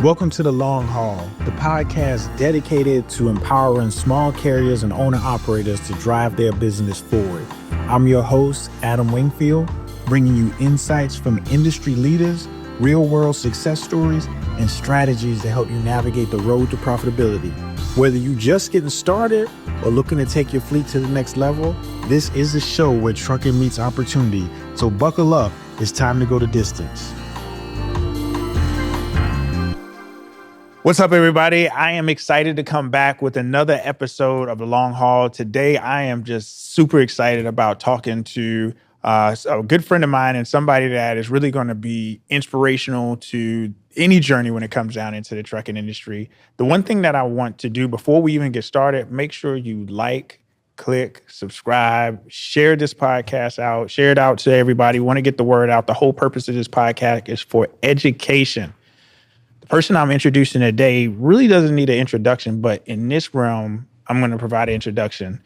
Welcome to The Long Haul, the podcast dedicated to empowering small carriers and owner-operators to drive their business forward. I'm your host, Adam Wingfield, bringing you insights from industry leaders, real-world success stories, and strategies to help you navigate the road to profitability. Whether you're just getting started or looking to take your fleet to the next level, this is the show where trucking meets opportunity. So buckle up, it's time to go the distance. What's up, everybody? I am excited to come back with another episode of The Long Haul. Today, I am just super excited about talking to a good friend of mine and somebody that is really going to be inspirational to any journey when it comes down into the trucking industry. The one thing that I want to do before we even get started, make sure you like, click, subscribe, share this podcast out, share it out to everybody. Want to get the word out. The whole purpose of this podcast is for education. The person I'm introducing today really doesn't need an introduction, but in this realm, I'm going to provide an introduction.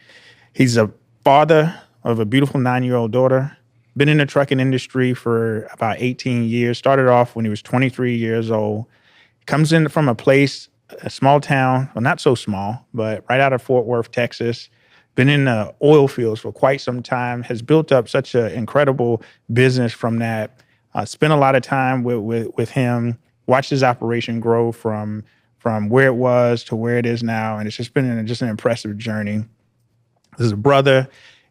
He's a father of a beautiful 9-year-old daughter, been in the trucking industry for about 18 years, started off when he was 23 years old, comes in from a small town, well, not so small, but right out of Fort Worth, Texas, been in the oil fields for quite some time, has built up such an incredible business from that, spent a lot of time with him, watched his operation grow from where it was to where it is now. And it's just been an impressive journey. This is a brother.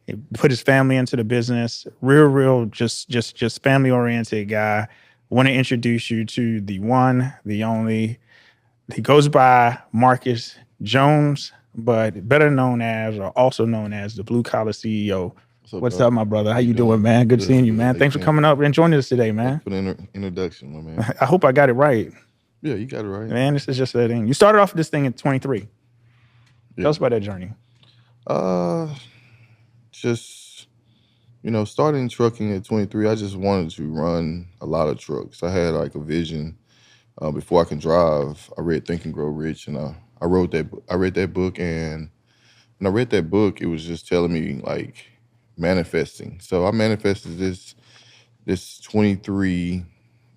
He put his family into the business. Real, just family-oriented guy. I want to introduce you to the one, the only. He goes by Marcus Jones, but better known as, or also known as, the Blue Collar CEO. What's up, my brother? How you doing, man? Good seeing you, man. Thanks for coming up and joining us today, man. Thanks for the introduction, my man. I hope I got it right. Yeah, you got it right. Man, this is just that thing. You started off this thing at 23. Yeah. Tell us about that journey. Starting trucking at 23, I just wanted to run a lot of trucks. I had like a vision. Before I can drive, I read Think and Grow Rich, and I read that book, and when I read that book, it was just telling me like manifesting. So I manifested this 23.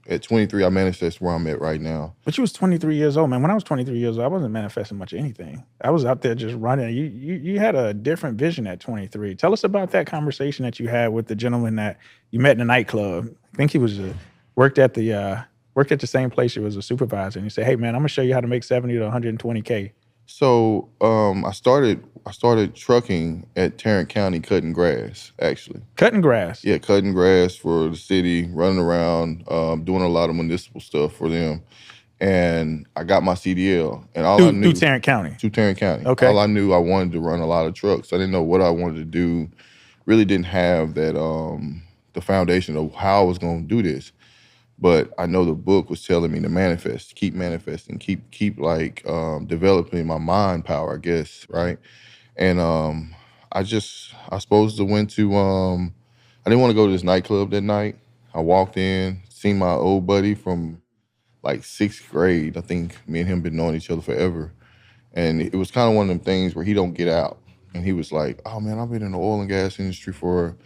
At 23, I manifested where I'm at right now. But you was 23 years old, man. When I was 23 years old, I wasn't manifesting much of anything. I was out there just running. You had a different vision at 23. Tell us about that conversation that you had with the gentleman that you met in the nightclub. I think he was worked at the same place you was a supervisor. And you said, "Hey, man, I'm gonna show you how to make 70 to 120K." So I started trucking at Tarrant County, cutting grass, actually. Cutting grass? Yeah, cutting grass for the city, running around, doing a lot of municipal stuff for them. And I got my CDL. And I knew... Through Tarrant County? Through Tarrant County. Okay. All I knew, I wanted to run a lot of trucks. I didn't know what I wanted to do. Really didn't have that the foundation of how I was going to do this. But I know the book was telling me to manifest, keep manifesting, keep developing my mind power, I guess, right? And I supposed to went to, I didn't want to go to this nightclub that night. I walked in, seen my old buddy from like 6th grade. I think me and him been knowing each other forever. And it was kind of one of them things where he don't get out. And he was like, "Oh man, I've been in the oil and gas industry for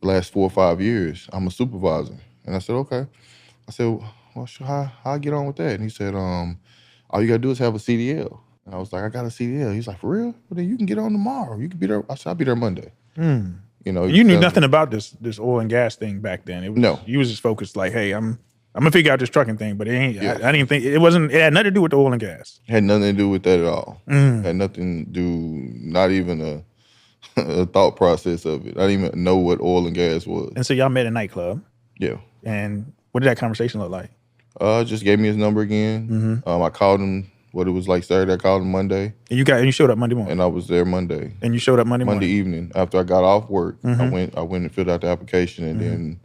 the last 4 or 5 years. I'm a supervisor." And I said, "Okay." I said, "Well, how I get on with that?" And he said, "All you gotta do is have a CDL." And I was like, "I got a CDL." He's like, "For real? Well, then you can get on tomorrow. You can be there." I said, "I'll be there Monday." You know, you knew nothing about this oil and gas thing back then. No, you was just focused like, "Hey, I'm gonna figure out this trucking thing," but it ain't. Yeah. I didn't think it had nothing to do with the oil and gas. Had nothing to do with that at all. Had nothing to do, not even a thought process of it. I didn't even know what oil and gas was. And so y'all met at a nightclub. Yeah. And what did that conversation look like? Just gave me his number again. I called him. What it was like Saturday, I called him Monday. And you showed up Monday morning. And I was there Monday. And you showed up Monday evening after I got off work. I went and filled out the application, and then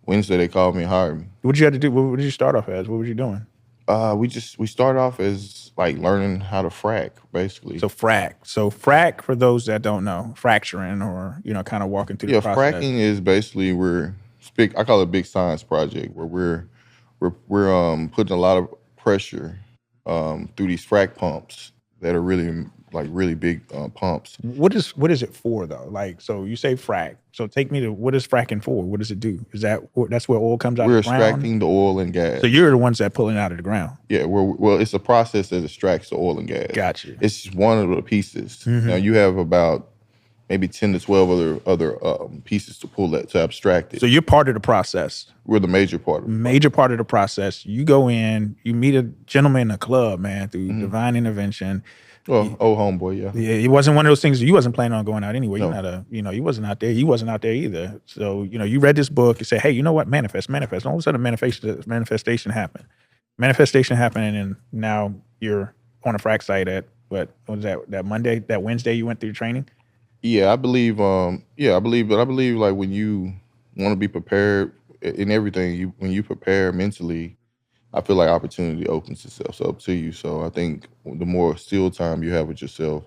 Wednesday they called me and hired me. What did you have to do? What did you start off as? What were you doing? We started off as like learning how to frac, basically. So frac for those that don't know, fracturing or kind of walking through the process. Yeah, fracking is basically I call it a big science project where we're putting a lot of pressure through these frac pumps that are really like really big pumps. What is it for though? Like, so you say frac. So take me to what is fracking for? What does it do? Is that's where oil comes out We're of the ground? extracting the oil and gas. So you're the ones that pulling it out of the ground. Yeah, well, it's a process that extracts the oil and gas. Gotcha. It's just one of the pieces. Now you have about maybe 10 to 12 other pieces to pull that, to abstract it. So you're part of the process. We're the major part of it. Major part of the process. You go in, you meet a gentleman in a club, man, through divine intervention. Well, old homeboy, yeah. Yeah, it wasn't one of those things that you wasn't planning on going out anyway. No. You're not you wasn't out there. He wasn't out there either. So, you read this book and say, hey, you know what? Manifest. And all of a sudden manifestation happened. Manifestation happened, and now you're on a frac site at what was that Wednesday you went through training? Yeah, I believe but I believe like when you want to be prepared in everything, when you prepare mentally, I feel like opportunity opens itself up to you. So I think the more still time you have with yourself,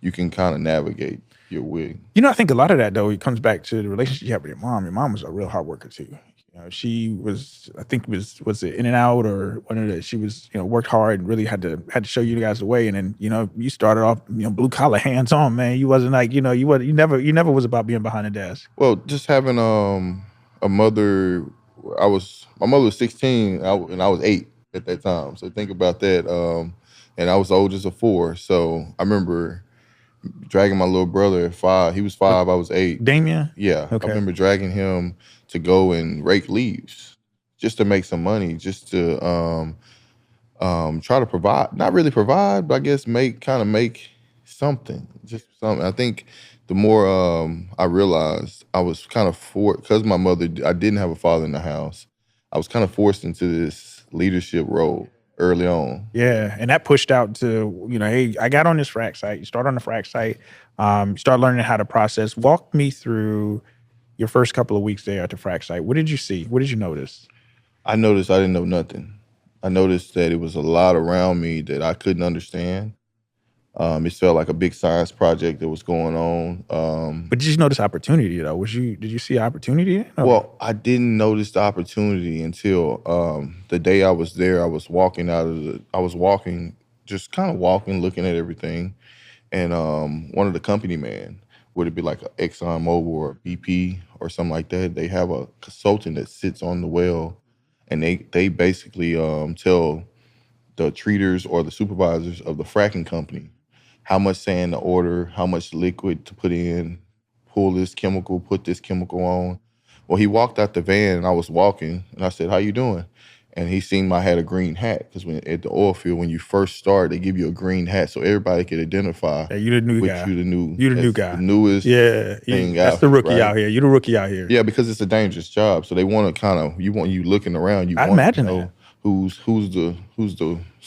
you can kind of navigate your way. I think a lot of that though, it comes back to the relationship you have with your mom. Your mom was a real hard worker too. She was, I think was it In and Out or one of the, she was, worked hard and really had to show you guys the way. And then, you started off, blue collar, hands on, man. You wasn't like, you never was about being behind the desk. Well, just having a mother, my mother was 16 and I was 8 at that time. So think about that. And I was the oldest of 4. So I remember dragging my little brother at 5. He was 5, I was 8. Damien? Yeah. Okay. I remember dragging him to go and rake leaves just to make some money, just to try to provide, not really provide, but I guess make something, just something. I think the more I realized I was kind of because my mother, I didn't have a father in the house, I was kind of forced into this leadership role early on. Yeah, and that pushed out to, hey, I got on this frac site. You start on the frac site, start learning how to process. Walk me through your first couple of weeks there at the frac site. What did you see? What did you notice? I noticed I didn't know nothing. I noticed that it was a lot around me that I couldn't understand. It felt like a big science project that was going on. But did you notice opportunity though? Did you see opportunity? No. Well, I didn't notice the opportunity until the day I was there. I was walking, just kind of walking, looking at everything. And one of the company men, would it be like an Exxon Mobil or BP or something like that? They have a consultant that sits on the well, and they basically tell the treaters or the supervisors of the fracking company how much sand to order, how much liquid to put in, pull this chemical, put this chemical on. Well, he walked out the van and I was walking and I said, "How you doing?" And he seen I had a green hat, because at the oil field, when you first start, they give you a green hat so everybody could identify. Yeah, you're the new guy. You're the new guy. The newest thing that's out, the rookie right? out here. You're the rookie out here. Yeah, because it's a dangerous job. So they want to you looking around. I imagine that. Who's the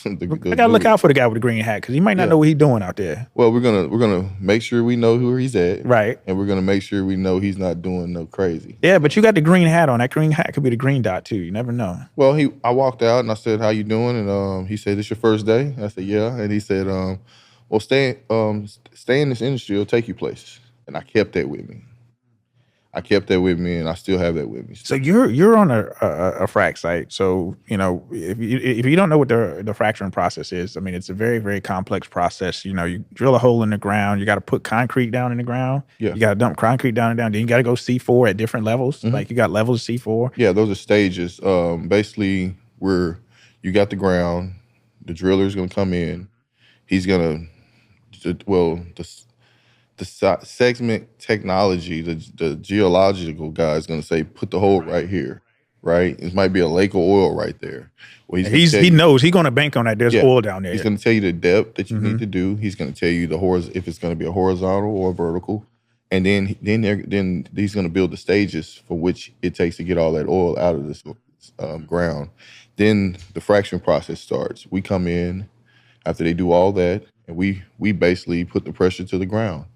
I gotta look out for the guy with the green hat, because he might not know what he's doing out there. Well, we're gonna make sure we know who he's at, right? And we're gonna make sure we know he's not doing no crazy. Yeah, but you got the green hat on. That green hat could be the green dot too. You never know. Well, I walked out and I said, "How you doing?" And he said, "This your first day?" I said, "Yeah." And he said, "Well, stay in this industry. It'll take you places." And I kept that with me. And I still have that with me. So you're on a frac site. So if you don't know what the fracturing process is, I mean, it's a very, very complex process. You drill a hole in the ground. You got to put concrete down in the ground. Yeah. You got to dump concrete down and down. Then you got to go C4 at different levels. Mm-hmm. Like you got levels of C4. Yeah, those are stages. Basically, where you got the ground, the driller's gonna come in. He's gonna the segment technology, the geological guy is going to say, put the hole right here, right? It might be a lake of oil right there. Well, he knows he's going to bank on that. There's oil down there. He's going to tell you the depth that you need to do. He's going to tell you if it's going to be a horizontal or a vertical. And then he's going to build the stages for which it takes to get all that oil out of this ground. Then the fracturing process starts. We come in after they do all that, and we basically put the pressure to the ground.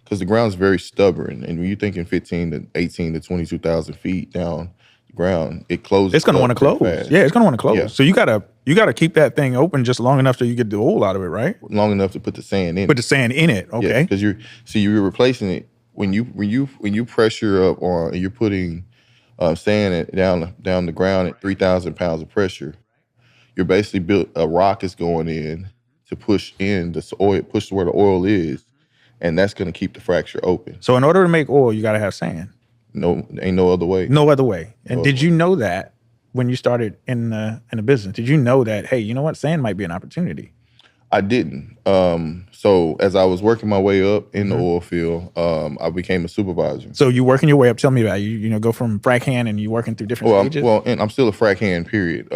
Because the ground's very stubborn, and when you're thinking 15 to 18 to 22,000 feet down the ground, it closes. It's going to want to close. Fast. Yeah, it's going to want to close. Yeah. So you gotta keep that thing open just long enough so you get the oil out of it, right? Long enough to put the sand in. Put the sand in it. Okay. Because you're replacing it when you pressure up on, and you're putting sand down the ground at 3,000 pounds of pressure. You're basically a rock is going in to push in the oil, push where the oil is, and that's going to keep the fracture open. So in order to make oil, you got to have sand. No, ain't no other way. No other way. And No did other you know that when you started in the business? Did you know that, hey, you know what, sand might be an opportunity? I didn't. So as I was working my way up in the oil field, I became a supervisor. So you working your way up. Tell me about it. You know, go from frac hand and you working through different stages. And I'm still a frac hand. Period.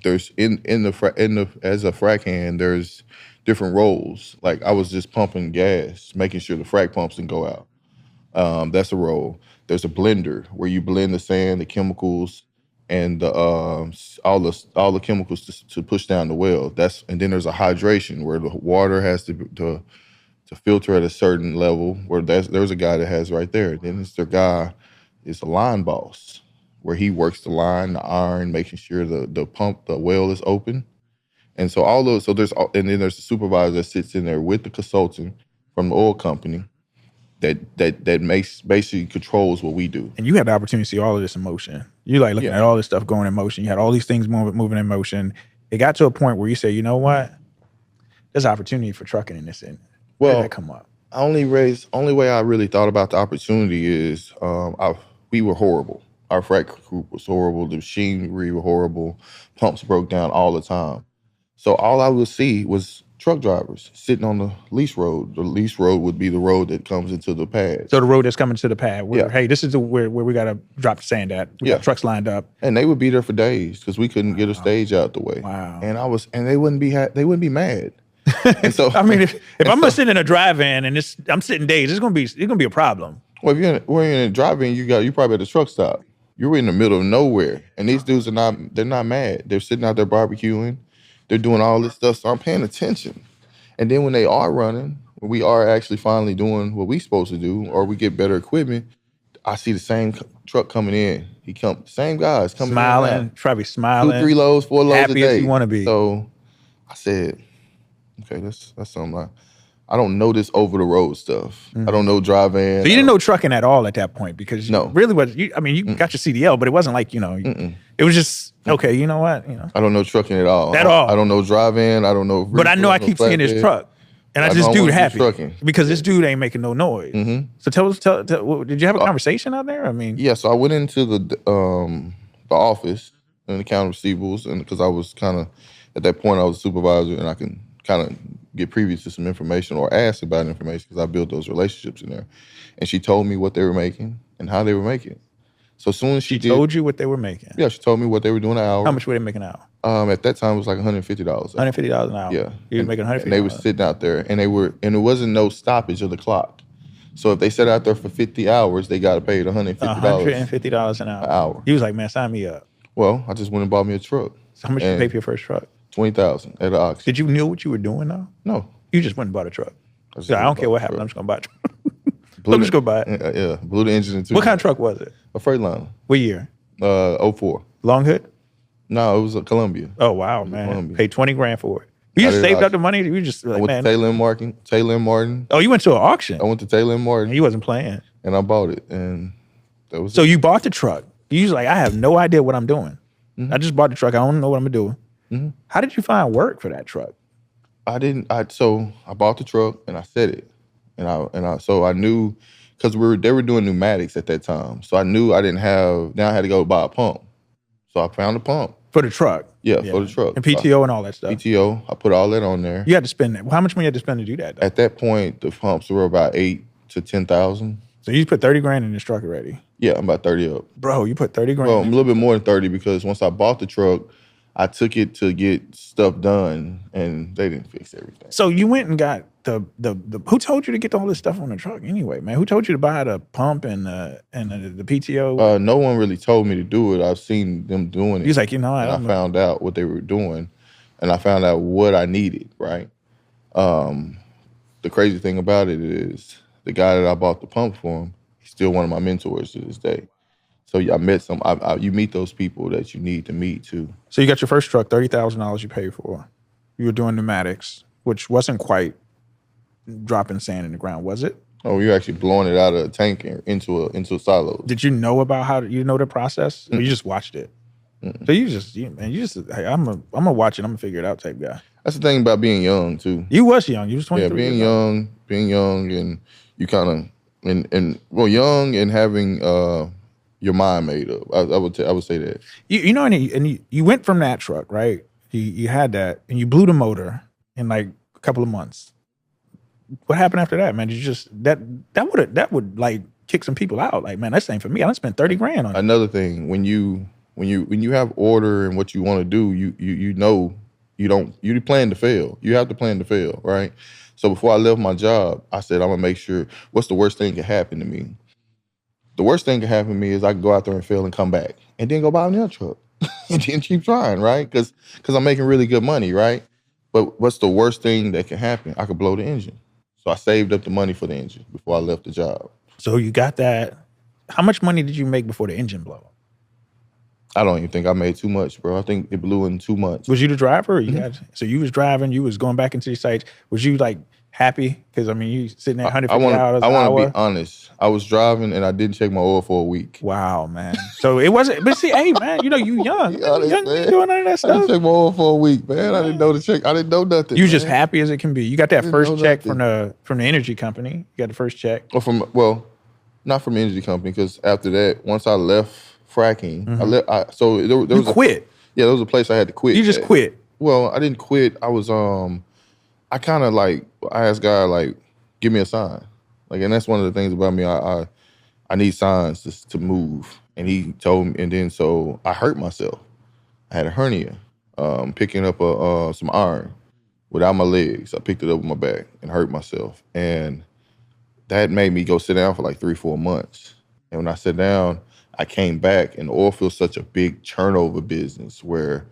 There's as a frac hand, there's different roles. Like I was just pumping gas, making sure the frac pumps didn't go out. That's a role. There's a blender where you blend the sand, the chemicals, and all the chemicals to push down the well. And then there's a hydration where the water has to filter at a certain level. Where there's a guy that has right there. Then it's the guy is a line boss where he works the line, the iron, making sure the well is open. And so and then there's the supervisor that sits in there with the consultant from the oil company that basically controls what we do. And you had the opportunity to see all of this in motion. You like looking at all this stuff going in motion. You had all these things moving in motion. It got to a point where you say, you know what? There's opportunity for trucking in this end. Where did that come up? Only way I really thought about the opportunity is we were horrible. Our frac group was horrible. The machinery were horrible. Pumps broke down all the time. So all I would see was truck drivers sitting on the lease road. The lease road would be the road that comes into the pad. So the road that's coming to the pad. Hey, this is where we got to drop the sand at. We got trucks lined up. And they would be there for days because we couldn't get a stage out the way. Wow. And they wouldn't be mad. And so I mean, if I'm sitting in a drive-in and I'm sitting days, it's gonna be a problem. Well, if you're in a drive-in, you probably at the truck stop. You're in the middle of nowhere, and these dudes they're not mad. They're sitting out there barbecuing. They're doing all this stuff, so I'm paying attention. And then when they are running, when we are actually finally doing what we're supposed to do, or we get better equipment, I see the same truck coming in. Same guys coming in. Probably smiling. 2, 3 loads, 4 loads happy a day. As you want to be. So I said, okay, that's something I don't know this over the road stuff. I don't know drive-in. So you didn't know trucking at all at that point because no. Really was. You got your CDL, but it wasn't like it was just okay. You know what? I don't know trucking at all. I don't know drive-in. I don't know. But I know I keep seeing this truck, and this dude happy because this dude ain't making no noise. So tell, did you have a conversation out there? I mean, yeah. So I went into the office and the counter receivables, and because I was kind of at that point I was a supervisor, and I can kind of get previous to some information or ask about information because I built those relationships in there. And she told me what they were making and how they were making it. So as soon as she told you what they were making. Yeah, she told me what they were doing an hour. How much were they making an hour? At that time it was like $150. $150 an hour. Yeah. You were making $150. And they were sitting out there and it wasn't no stoppage of the clock. So if they sat out there for 50 hours, they got to pay $150. $150 an hour. He was like, man, sign me up. Well, I just went and bought me a truck. So how much did you pay for your first truck? $20,000 at the auction. Did you know what you were doing though? No. You just went and bought a truck. I don't care what happened. I'm just gonna buy a truck. I'm just gonna buy it. Yeah, blew the engine into. What kind of truck was it? A Freightliner. What year? 04. Long hood? No, it was a Columbia. Oh wow, man! Columbia. Paid $20,000 for it. You just saved up the money. You just like, I went to Taylor and Martin. Oh, you went to an auction. I went to Taylor and Martin. And you wasn't playing. And I bought it, and that was. So you bought the truck. You was like, I have no idea what I'm doing. I just bought the truck. I don't know what I'm doing. How did you find work for that truck? So I bought the truck and I set it, and I knew because they were doing pneumatics at that time, so I knew I didn't have. Now I had to go buy a pump, so I found a pump for the truck. Yeah, for the truck and PTO and all that stuff. PTO, I put all that on there. You had to spend that. How much money you had to spend to do that? Though? At that point, the pumps were about $8,000 to $10,000. So you put $30,000 in this truck already? Yeah, I'm about 30 up. Bro, you put $30,000. Well, I'm a little bit more than 30 because once I bought the truck, I took it to get stuff done, and they didn't fix everything. So you went and got the who told you to get all this stuff on the truck anyway, man? Who told you to buy the pump and the PTO? No one really told me to do it. I've seen them doing it. He was like, I found out what they were doing, and I found out what I needed, right? The crazy thing about it is the guy that I bought the pump from, he's still one of my mentors to this day. So I met you meet those people that you need to meet too. So you got your first truck, $30,000 you paid for. You were doing pneumatics, which wasn't quite dropping sand in the ground, was it? Oh, you're actually blowing it out of a tank into a silo. Did you know about you know the process? Or you just watched it? Mm-mm. So hey, I'm gonna watch it. I'm gonna figure it out type guy. That's the thing about being young too. You was young. You was Yeah, 23 years old. being young, and you kind of and well, young and having your mind made up. I would say that. You know, and you went from that truck, right? You had that, and you blew the motor in like a couple of months. What happened after that, man? Did you just that would like kick some people out? Like, man, that's ain't for me. I done spent 30 grand on it. Another thing, when you have order and what you want to do, you know you plan to fail. You have to plan to fail, right? So before I left my job, I said I'm gonna make sure. What's the worst thing that could happen to me? The worst thing that could happen to me is I could go out there and fail and come back, and then go buy another truck, and then keep trying, right? Because I'm making really good money, right? But what's the worst thing that can happen? I could blow the engine. So I saved up the money for the engine before I left the job. So you got that. How much money did you make before the engine blew? I don't even think I made too much, bro. I think it blew in 2 months. Was you the driver? Or you had, so you was driving. You was going back into these sites. Was you like happy? Because I mean, you sitting there 150 hours. I an want hour. to be honest. I was driving and I didn't check my oil for a week. Wow, man. So it wasn't. But see, hey, man, you know you young. Be honest, You young, you man. doing none of that I stuff. didn't check my oil for a week, man. I didn't know the check. I didn't know nothing. You just man. happy as it can be. You got that didn't first know check nothing. from the energy company. You got the first check. Well, not from energy company, because after that, once I left fracking, I left. So there You was quit. Yeah, there was a place I had to quit. You just at. quit. Well, I didn't quit. I was I kind of like, I asked God, like, give me a sign. Like, and that's one of the things about me. I need signs to move. And he told me, and then so I hurt myself. I had a hernia, picking up some iron without my legs. I picked it up with my back and hurt myself. And that made me go sit down for like 3-4 months. And when I sat down, I came back, and the oil field such a big turnover business where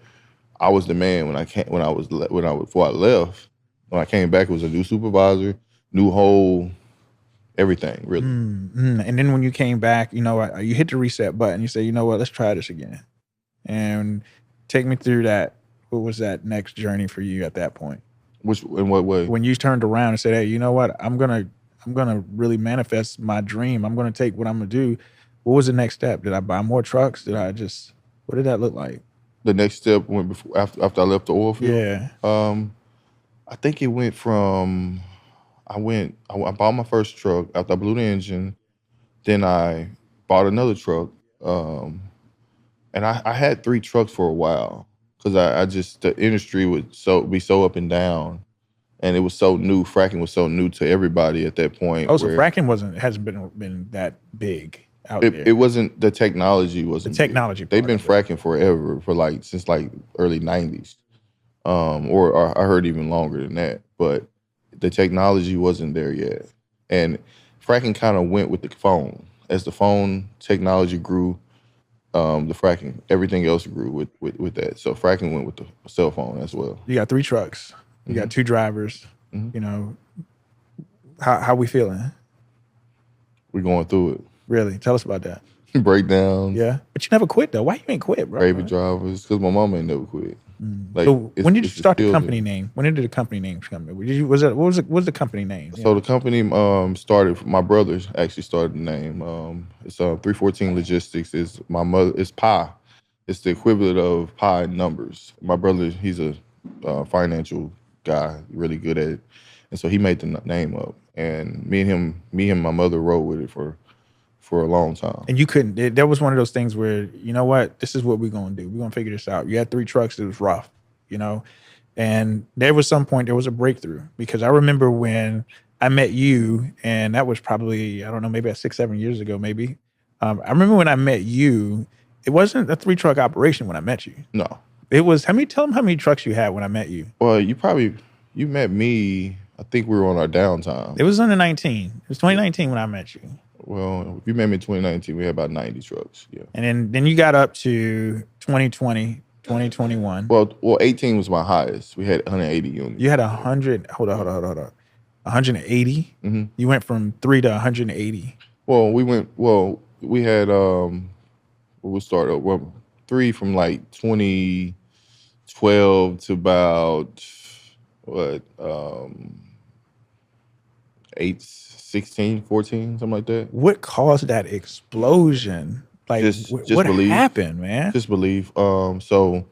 I was the man before I left. When I came back, it was a new supervisor, new whole everything, really. And then when you came back, you know, you hit the reset button. You say, you know what, let's try this again. And take me through that. What was that next journey for you at that point? In what way? When you turned around and said, hey, you know what, I'm gonna really manifest my dream. I'm gonna take what I'm gonna do. What was the next step? Did I buy more trucks? What did that look like? The next step went after I left the oil field. Yeah. I think it went from I bought my first truck after I blew the engine. Then I bought another truck, and I had 3 trucks for a while because I just, the industry would be so up and down, and it was so new. Fracking was so new to everybody at that point. Oh, so fracking hasn't been that big out there. It wasn't, the technology wasn't. The technology big. They've been part of it. fracking forever, since early 90s, or I heard even longer than that. But the technology wasn't there yet, and fracking kind of went with the phone. As the phone technology grew, the fracking, everything else grew with that. So fracking went with the cell phone as well. You got 3 trucks. You got 2 drivers. Mhm. You know, how we feeling? We're going through it. Really? Tell us about that. Breakdowns. Yeah. But you never quit though. Why you ain't quit, bro? Baby drivers. Because my mama ain't never quit. Like, So when did you start the still company name? When did the company name come? What was the company name? So the company started. My brothers actually started the name. It's 314 Logistics. Is my mother? It's Pi. It's the equivalent of pi in numbers. My brother, he's a financial guy, really good at it, and so he made the name up. And me and my mother rode with it for a long time. And you couldn't. That was one of those things where, you know what, this is what we're gonna do. We're gonna figure this out. You had 3 trucks. It was rough, you know. And there was some point there was a breakthrough, because I remember when I met you, and that was probably, I don't know, maybe 6-7 years ago, maybe. I remember when I met you, it wasn't a 3-truck operation when I met you. No. It was, tell them how many trucks you had when I met you. Well, you met me, I think we were on our downtime. It was under 19. It was 2019 when I met you. Well, if you met me in 2019, we had about 90 trucks. Yeah. And then you got up to 2020, 2021. Well, 18 was my highest. We had 180 units. You had 100. Hold on. 180. Mm-hmm. You went from 3 to 180. Well, we had we'll start up 3 from like 2012 to about 16, 14, something like that. What caused that explosion? Like, Just what believe. happened, man? Just believe. So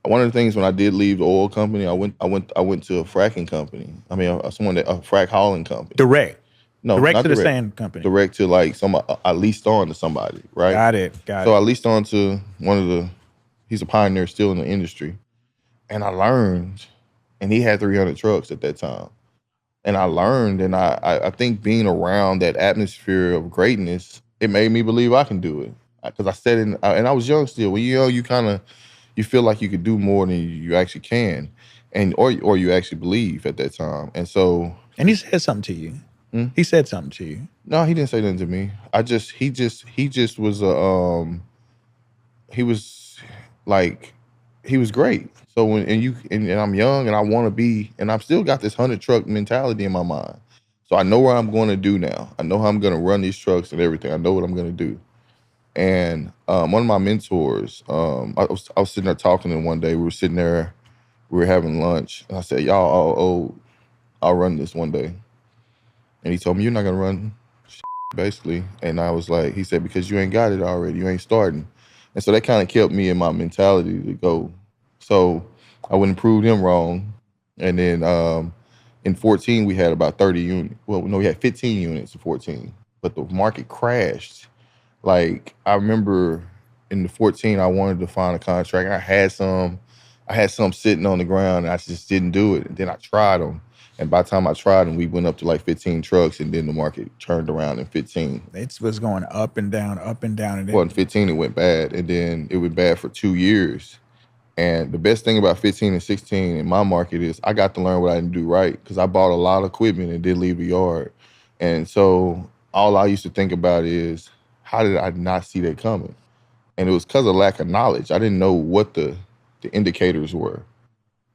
one of the things when I did leave the oil company, I went to a fracking company. I mean, a frac hauling company. Direct, No, direct not to the direct. sand company. Direct to like I leased on to somebody, right? Got it. Got So I it. leased on to one of the. He's a pioneer still in the industry, and I learned, and he had 300 trucks at that time, and I learned, and I think being around that atmosphere of greatness, it made me believe I can do it because I said it, and I was young still. When you're young, you feel like you could do more than you actually can, and or you actually believe at that time. And so, And he said something to you. He said something to you. no, he didn't say nothing to me. He just was he was like he was great. So and I'm young and I want to be, and I've still got this 100 truck mentality in my mind. So I know what I'm going to do now. I know how I'm going to run these trucks and everything. I know what I'm going to do. And one of my mentors, I was sitting there talking to him one day. We were sitting there, we were having lunch, and I said, "Y'all, I'll run this one day." And he told me, "You're not gonna run," basically. And I was like, he said, "Because you ain't got it already. You ain't starting." And so that kind of kept me in my mentality to go. So I wouldn't prove him wrong. And then in 14, we had about 30 units. Well, no, we had 15 units in 14, but the market crashed. Like I remember in the 14, I wanted to find a contract. I had some sitting on the ground, and I just didn't do it. And then I tried them, and by the time I tried them, we went up to like 15 trucks, and then the market turned around in 15. It was going up and down, and then Well, in 15 it went bad, and then it went bad for 2 years. And the best thing about 15 and 16 in my market is I got to learn what I didn't do right because I bought a lot of equipment and didn't leave the yard. And so all I used to think about is, how did I not see that coming? And it was because of lack of knowledge. I didn't know what the indicators were.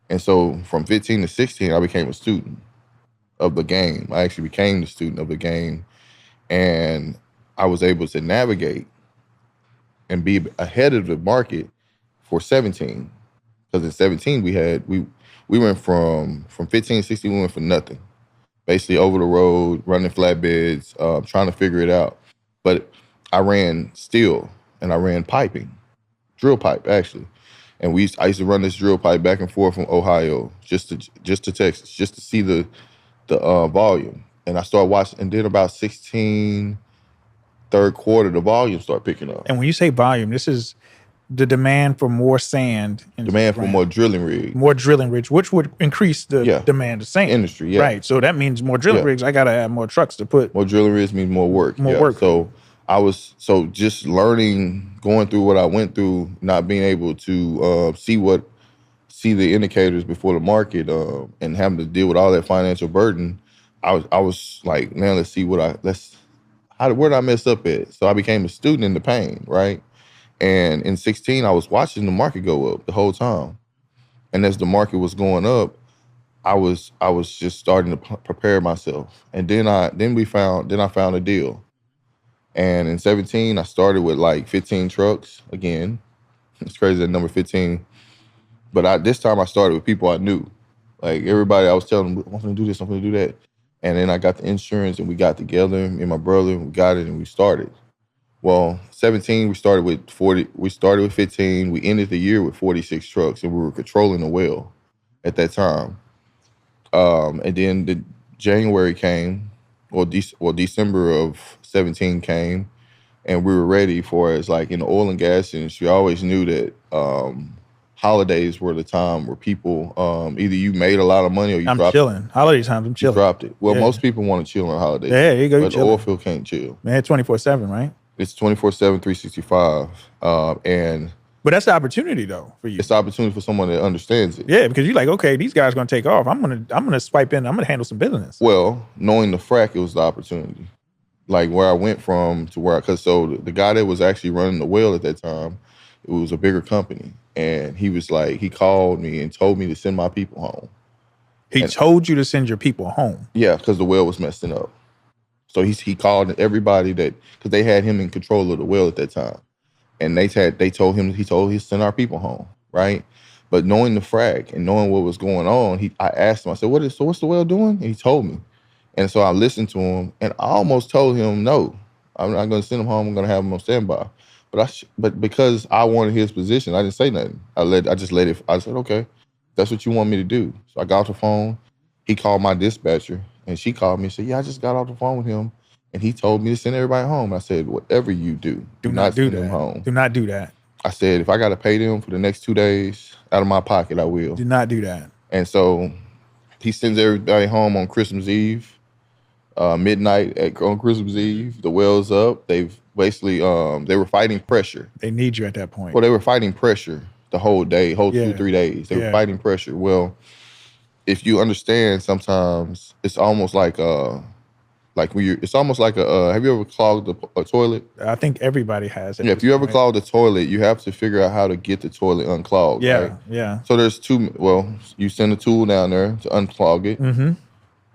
And so from 15 to 16, I became a student of the game. I actually became the student of the game. And I was able to navigate and be ahead of the market for 17. Because in 17, we went from 15 to 16, we went for nothing. Basically over the road, running flatbeds, trying to figure it out. But I ran steel and I ran piping, drill pipe actually. And I used to run this drill pipe back and forth from Ohio just to Texas, just to see the volume. And I started watching, and then about 16, third quarter, the volume started picking up. And when you say volume, this is the demand for more sand. Demand for more drilling rigs. More drilling rigs, which would increase the demand of sand. Industry, yeah. Right. So that means more drilling rigs. I got to have more trucks to put. More drilling rigs means more work. More work. So just learning, going through what I went through, not being able to see the indicators before the market, and having to deal with all that financial burden. I was like, now let's see where did I mess up at? So I became a student in the pain, right? And in 16, I was watching the market go up the whole time. And as the market was going up, I was just starting to prepare myself. And then I found a deal. And in 17, I started with like 15 trucks again. It's crazy that number 15. But this time I started with people I knew. Like everybody, I was telling them, I'm going to do this, I'm going to do that. And then I got the insurance and we got together, me and my brother, we got it and we started. Well, 17, we started with 40. We started with 15. We ended the year with 46 trucks, and we were controlling the well at that time. And then the January came, or December of 17 came, and we were ready for it. It's like in the oil and gas industry, I always knew that holidays were the time where people either you made a lot of money or you dropped it. I'm chilling. Holiday times, I'm chilling. You dropped it. Well, most people want to chill on holidays. Yeah, there you go. But the oil field can't chill. Man, 24/7, right? It's 24/7, 365. But that's the opportunity though for you. It's the opportunity for someone that understands it. Yeah, because you're like, okay, these guys are gonna take off. I'm gonna swipe in. I'm gonna handle some business. Well, knowing the frac, it was the opportunity. Like where I went from to where, because so the guy that was actually running the well at that time, it was a bigger company, and he was like, he called me and told me to send my people home. He told you to send your people home. Yeah, because the well was messing up. So he called everybody because they had him in control of the well at that time. And he told him to send our people home, right? But knowing the frac and knowing what was going on, I asked him, I said, what's the well doing? And he told me. And so I listened to him and I almost told him no. I'm not going to send him home. I'm going to have him on standby. But because I wanted his position, I didn't say nothing. I just let it. I said, okay, that's what you want me to do. So I got off the phone. He called my dispatcher, and she called me and said, yeah, I just got off the phone with him, and he told me to send everybody home. I said, whatever you do not do send them that. home. Do not do that. I said, if I got to pay them for the next 2 days out of my pocket, I will. Do not do that. And so he sends everybody home on Christmas Eve. Midnight on Christmas Eve, the well's up. They've basically they were fighting pressure. They need you at that point. Well, they were fighting pressure the whole day, 2-3 days. They were fighting pressure. Well, if you understand, sometimes it's almost like it's almost like have you ever clogged a toilet? I think everybody has it. Yeah, if you ever clogged a toilet, you have to figure out how to get the toilet unclogged. Yeah, right? yeah. So there's two. Well, you send a tool down there to unclog it. Mm-hmm.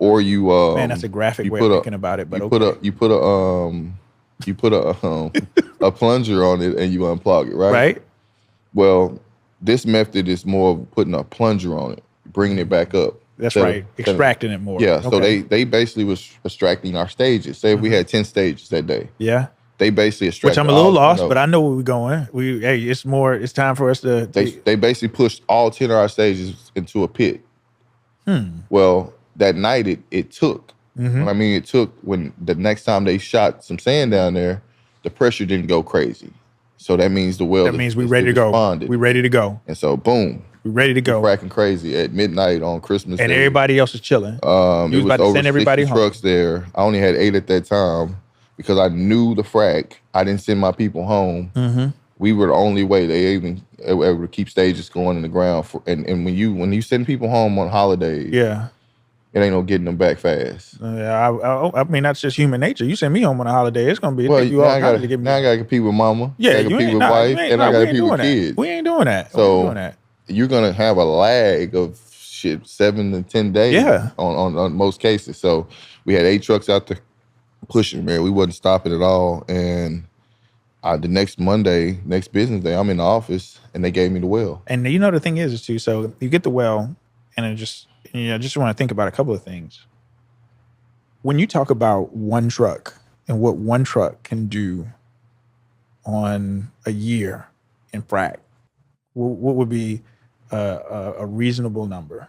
Or you man, that's a graphic way of thinking about it. But you put a plunger on it and you unplug it, right? Right. Well, this method is more of putting a plunger on it, bringing it back up. That's right. Extracting it more. Yeah. So they basically was extracting our stages. Say if we had 10 stages that day. Yeah. They basically extracted. Which I'm a little lost, but I know where we're going. It's time for us to. They basically pushed all 10 of our stages into a pit. Well, that night it took. I mean, it took when the next time they shot some sand down there, the pressure didn't go crazy. So that means the well. That means we're ready to go. We're ready to go. And so, boom. We're ready to go. Fracking crazy at midnight on Christmas and Day. everybody else is chilling. It was about to over send everybody 60 home. trucks there. I only had 8 at that time because I knew the frac. I didn't send my people home. Mm-hmm. We were the only way they even were able to keep stages going in the ground. And when you send people home on holidays, it ain't no getting them back fast. I mean, that's just human nature. You send me home on a holiday, it's gonna be well. You all to get me. Now I gotta compete with mama. Yeah, I gotta compete with wife, and I gotta compete with kids. We ain't doing that. So you're gonna have a lag of 7 to 10 days. Yeah. On most cases. So we had 8 trucks out there pushing. Man, we wasn't stopping at all. And the next business day, I'm in the office, and they gave me the well. And the thing is too. So you get the well, and I just want to think about a couple of things. When you talk about one truck and what one truck can do on a year in frac, what would be a reasonable number?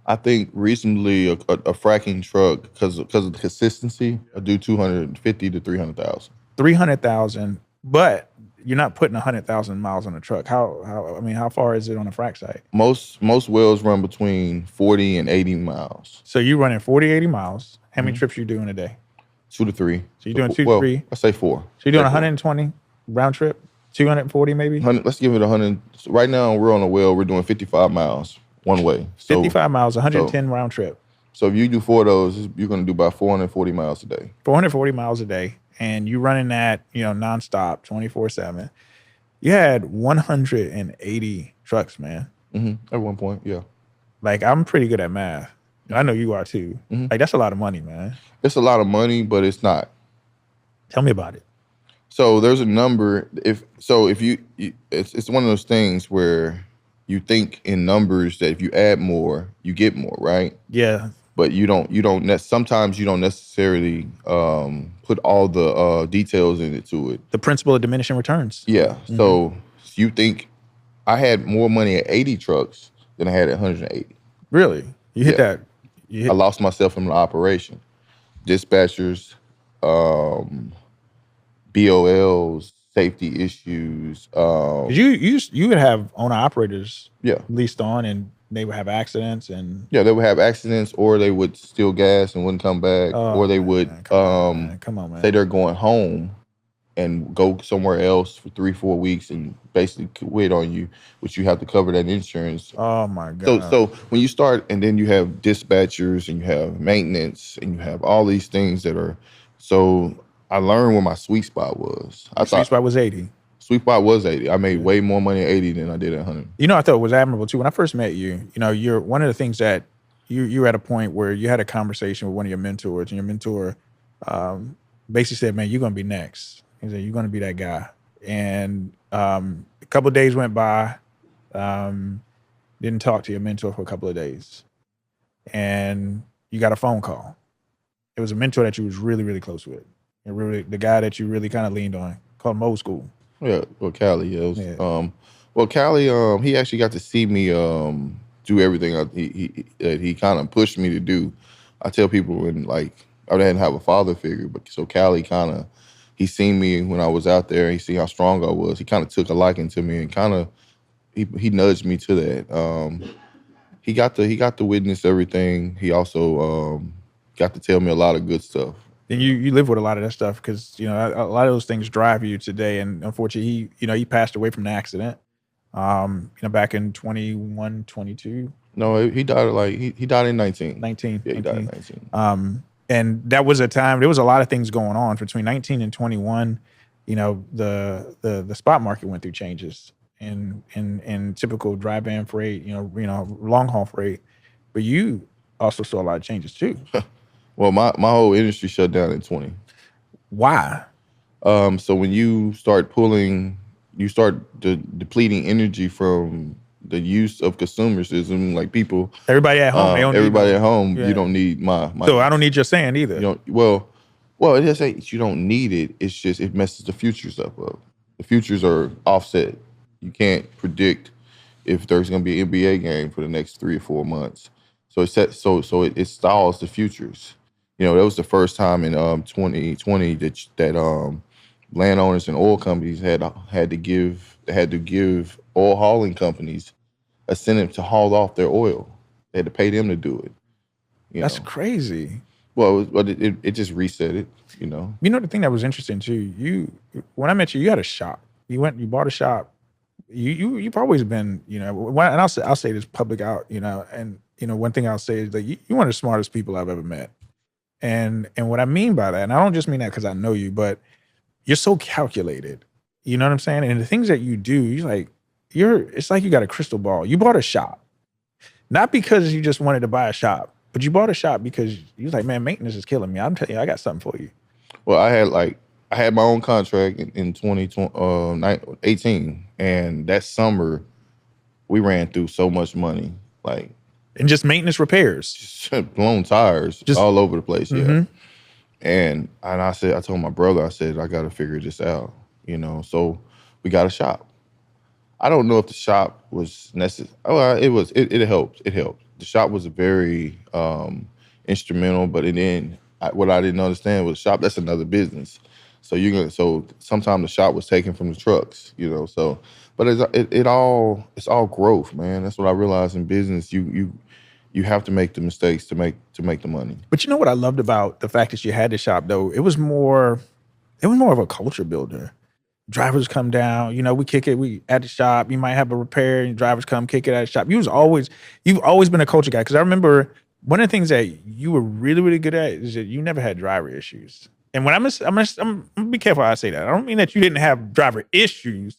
I think reasonably a fracking truck, because of the consistency, will do 250 to 300,000. 300,000, but you're not putting 100,000 miles on a truck. How far is it on a frac site? Most wells run between 40 and 80 miles. So you're running 40, 80 miles. How many trips you doing a day? 2 to 3. So you're doing 2 to 3? I say 4. So you're doing 120 round trip? 240 maybe? Let's give it 100. Right now we're on a well. We're doing 55 miles one way. So, 55 miles, 110 round trip. So if you do 4 of those, you're going to do about 440 miles a day. 440 miles a day. And you running that, nonstop, 24/7. You had 180 trucks, man. Mm-hmm. At one point, yeah. Like, I'm pretty good at math. I know you are too. Mm-hmm. Like, that's a lot of money, man. It's a lot of money, but it's not. Tell me about it. So there's a number. If you it's one of those things where you think in numbers that if you add more, you get more, right? Yeah. But sometimes you don't necessarily put all the details into it. The principle of diminishing returns. Yeah. Mm-hmm. So you think I had more money at 80 trucks than I had at 180. Really? You hit that. I lost myself in the operation. Dispatchers, BOLs, safety issues. You would have owner-operators yeah. leased on, and they would have accidents and they would have accidents, or they would steal gas and wouldn't come back, or they would come on, man. Say they're going home and go somewhere else for 3-4 weeks and basically quit on you, which you have to cover that insurance. Oh my God. So when you start, and then you have dispatchers and you have maintenance and you have all these things that are, so I learned where my sweet spot was. Sweet spot was 80. Sweet spot was 80. I made way more money at 80 than I did at 100. I thought it was admirable too. When I first met you, you're one of the things that you're at a point where you had a conversation with one of your mentors, and your mentor basically said, "Man, you're gonna be next." He said, "You're gonna be that guy." And a couple of days went by, didn't talk to your mentor for a couple of days, and you got a phone call. It was a mentor that you was really, really close with. And really, the guy that you really kind of leaned on, called him old school. Yeah, well, Cali, yeah. Yeah. Well, Cali, he actually got to see me do everything he kind of pushed me to do. I tell people when like I didn't have a father figure, but so Cali kind of he seen me when I was out there. He seen how strong I was. He kind of took a liking to me and kind of he nudged me to that. He got to witness everything. He also got to tell me a lot of good stuff. And you live with a lot of that stuff because a lot of those things drive you today. And unfortunately, he passed away from an accident. Back in 21, 22. No, he died he died in 19. 19. Yeah, he died in 19. And that was a time. There was a lot of things going on between 19 and 21. The spot market went through changes in typical dry van freight. Long haul freight. But you also saw a lot of changes too. Well, my whole industry shut down in 20. Why? So when you start depleting energy from the use of consumerism, like people, everybody at home, everybody at home, you don't need my. So I don't need your sand either. You don't, well, it doesn't say you don't need it. It's just it messes the futures up. The futures are offset. You can't predict if there's going to be an NBA game for the next 3 or 4 months. So it stalls the futures. That was the first time in 2020 that landowners and oil companies had to give oil hauling companies a incentive to haul off their oil. They had to pay them to do it. That's crazy. Well, it just reset it. The thing that was interesting too. When I met you, you had a shop. You bought a shop. You've always been, and I'll say this public out, and one thing I'll say is that you're one of the smartest people I've ever met. And what I mean by that, and I don't just mean that because I know you, but you're so calculated. You know what I'm saying? And the things that you do, it's like you got a crystal ball. You bought a shop, not because you just wanted to buy a shop, but you bought a shop because you was like, man, maintenance is killing me. I'm telling you, I got something for you. Well, I had my own contract in 2018, and that summer we ran through so much money, and just maintenance repairs, just blown tires, just all over the place. Mm-hmm. Yeah. And I told my brother, I said, I got to figure this out, So we got a shop. I don't know if the shop was necessary. Oh, it was. It helped. It helped. The shop was very instrumental, but what I didn't understand was the shop. That's another business. So sometimes the shop was taken from the trucks, So, but it's all growth, man. That's what I realized in business. You have to make the mistakes to make the money. But you know what I loved about the fact that you had the shop though? It was more of a culture builder. Drivers come down, we kick it. We at the shop. You might have a repair, and drivers come kick it at the shop. You've always been a culture guy because I remember one of the things that you were really really good at is that you never had driver issues. And when I'm gonna be careful how I say that. I don't mean that you didn't have driver issues,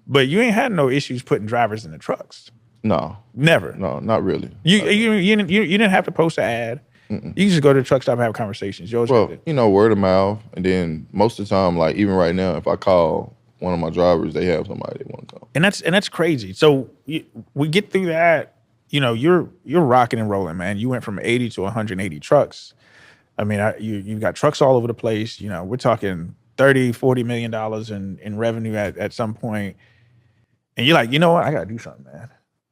but you ain't had no issues putting drivers in the trucks. No, never. No, not really. You didn't have to post an ad. Mm-mm. You just go to the truck stop and have conversations. Word of mouth, and then most of the time, like even right now, if I call one of my drivers, they have somebody they want to call. And that's crazy. So we get through that. You're rocking and rolling, man. You went from 80 to 180 trucks. I mean, you've got trucks all over the place. We're talking $30-40 million in revenue at some point. And you're like, you know what? I got to do something, man.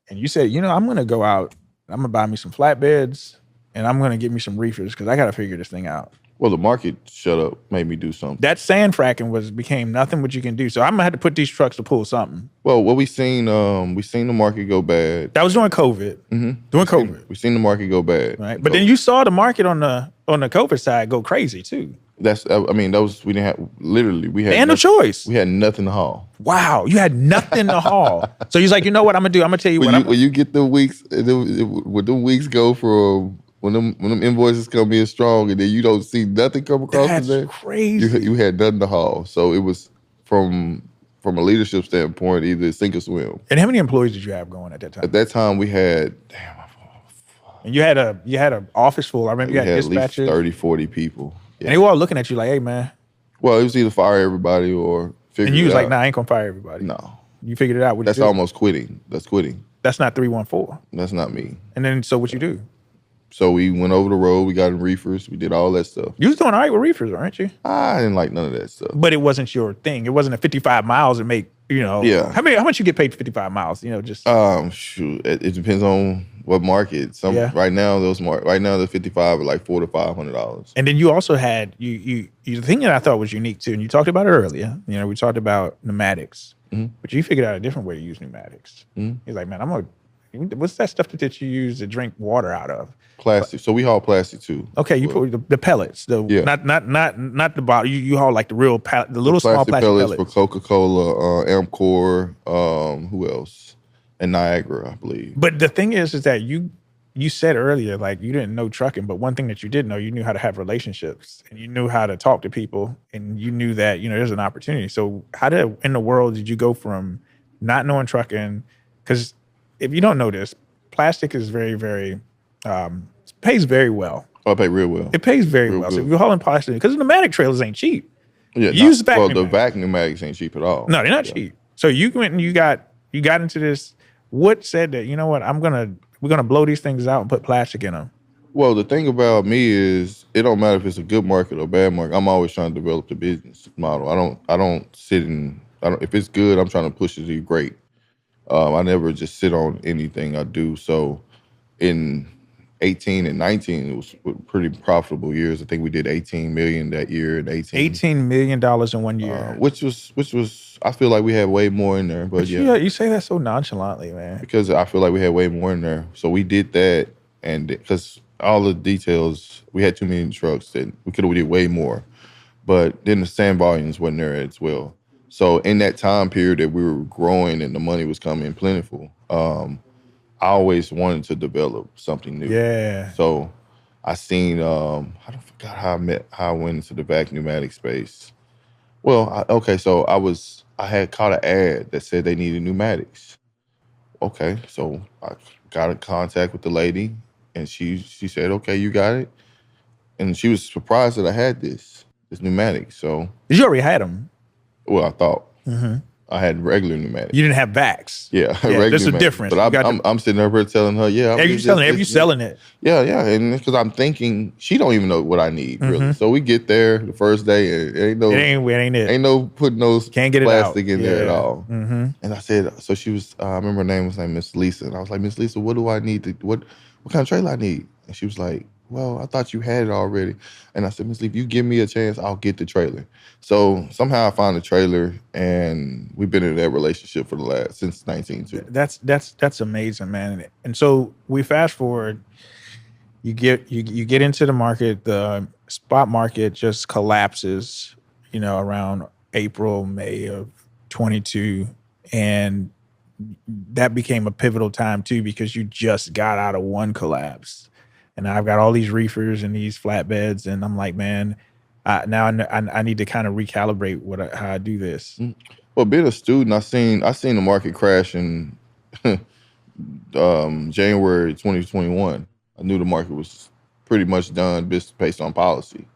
And you said, I'm going to go out. I'm going to buy me some flatbeds and I'm going to get me some reefers because I got to figure this thing out. Well, the market shut up, made me do something. That sand fracking became nothing what you can do. So I'm going to have to put these trucks to pull something. Well, what we seen the market go bad. That was during COVID. Mm-hmm. During COVID. We seen the market go bad. Right. But then you saw the market on the COVID side go crazy too. We didn't have, literally, we had no choice. We had nothing to haul. Wow, you had nothing to haul. So he's like, you know what I'm gonna do? I'm gonna tell you when you get the weeks, when the weeks go from when them invoices come in strong, and then you don't see nothing come across. That's crazy. You had nothing to haul. So it was from a leadership standpoint, either sink or swim. And how many employees did you have going at that time? At that time, we had and you had a office full. I remember you had at dispatchers, least 30, 40 people. Yeah. And they were all looking at you like, hey, man. Well, it was either fire everybody or figure it out. And you was like, nah, I ain't going to fire everybody. No. You figured it out. That's almost quitting. That's quitting. That's not 314. That's not me. And then, so what you do? So we went over the road. We got in reefers. We did all that stuff. You was doing all right with reefers, aren't you? I didn't like none of that stuff. But it wasn't your thing. It wasn't a 55 miles and make, Yeah. How much you get paid for 55 miles? Just Shoot, it depends on what market. Right now the 55 are like $400 to $500. And then you also had the thing that I thought was unique too, and you talked about it earlier. We talked about pneumatics, but you figured out a different way to use pneumatics. He's like, man, what's that stuff that you use to drink water out of? Plastic. So we haul plastic too. Okay, you put the pellets. Not the bottle. You haul like the real the little small plastic pellets for Coca-Cola, Amcor, who else? And Niagara, I believe. But the thing is that you said earlier, like you didn't know trucking, but one thing that you did know, you knew how to have relationships and you knew how to talk to people and you knew that, there's an opportunity. So in the world did you go from not knowing trucking? Because if you don't know this, plastic is very, very, pays very well. Oh, it pays real well. It pays very well. Good. So if you're hauling plastic, because pneumatic trailers ain't cheap. Yeah, the vac pneumatics ain't cheap at all. No, they're not cheap. So you went and you got into this. What said that, we're gonna blow these things out and put plastic in them? Well, the thing about me is it don't matter if it's a good market or a bad market. I'm always trying to develop the business model. If it's good, I'm trying to push it to be great. I never just sit on anything I do. So in 18 and 19, it was pretty profitable years. I think we did 18 million that year and $18 million in 1 year. Which was I feel like we had way more in there. But yeah. You say that so nonchalantly, man. Because I feel like we had way more in there. So we did that, and because all the details, we had too many trucks that we did way more. But then the sand volumes wasn't there as well. So in that time period that we were growing and the money was coming plentiful, I always wanted to develop something new. Yeah. So I seen, I forgot how I went into the vac pneumatic space. Well, so I had caught an ad that said they needed pneumatics. Okay, so I got in contact with the lady, and she said, okay, you got it. And she was surprised that I had this pneumatic. So you already had them? Well, I thought. I had regular pneumatics. You didn't have vacs. Yeah, there's a difference. But I'm sitting over here telling her, yeah. Are you selling it? Yeah, and because I'm thinking she don't even know what I need really. So we get there the first day, and ain't no putting those can't get plastic in there at all. And I said, so she was. I remember her name was like Miss Lisa, and I was like, Miss Lisa, what do I need to what kind of trailer I need? And she was like, well, I thought you had it already. And I said, Miss Lee, if you give me a chance, I'll get the trailer. So somehow I found the trailer, and we've been in that relationship since 19 too. That's amazing, man. And so we fast forward, you get into the market, the spot market just collapses, around April, May of 22. And that became a pivotal time too, because you just got out of one collapse. And I've got all these reefers and these flatbeds, and I'm like, man, now I need to kind of recalibrate how I do this. Well, being a student, I seen the market crash in January 2021. I knew the market was pretty much done based on policy.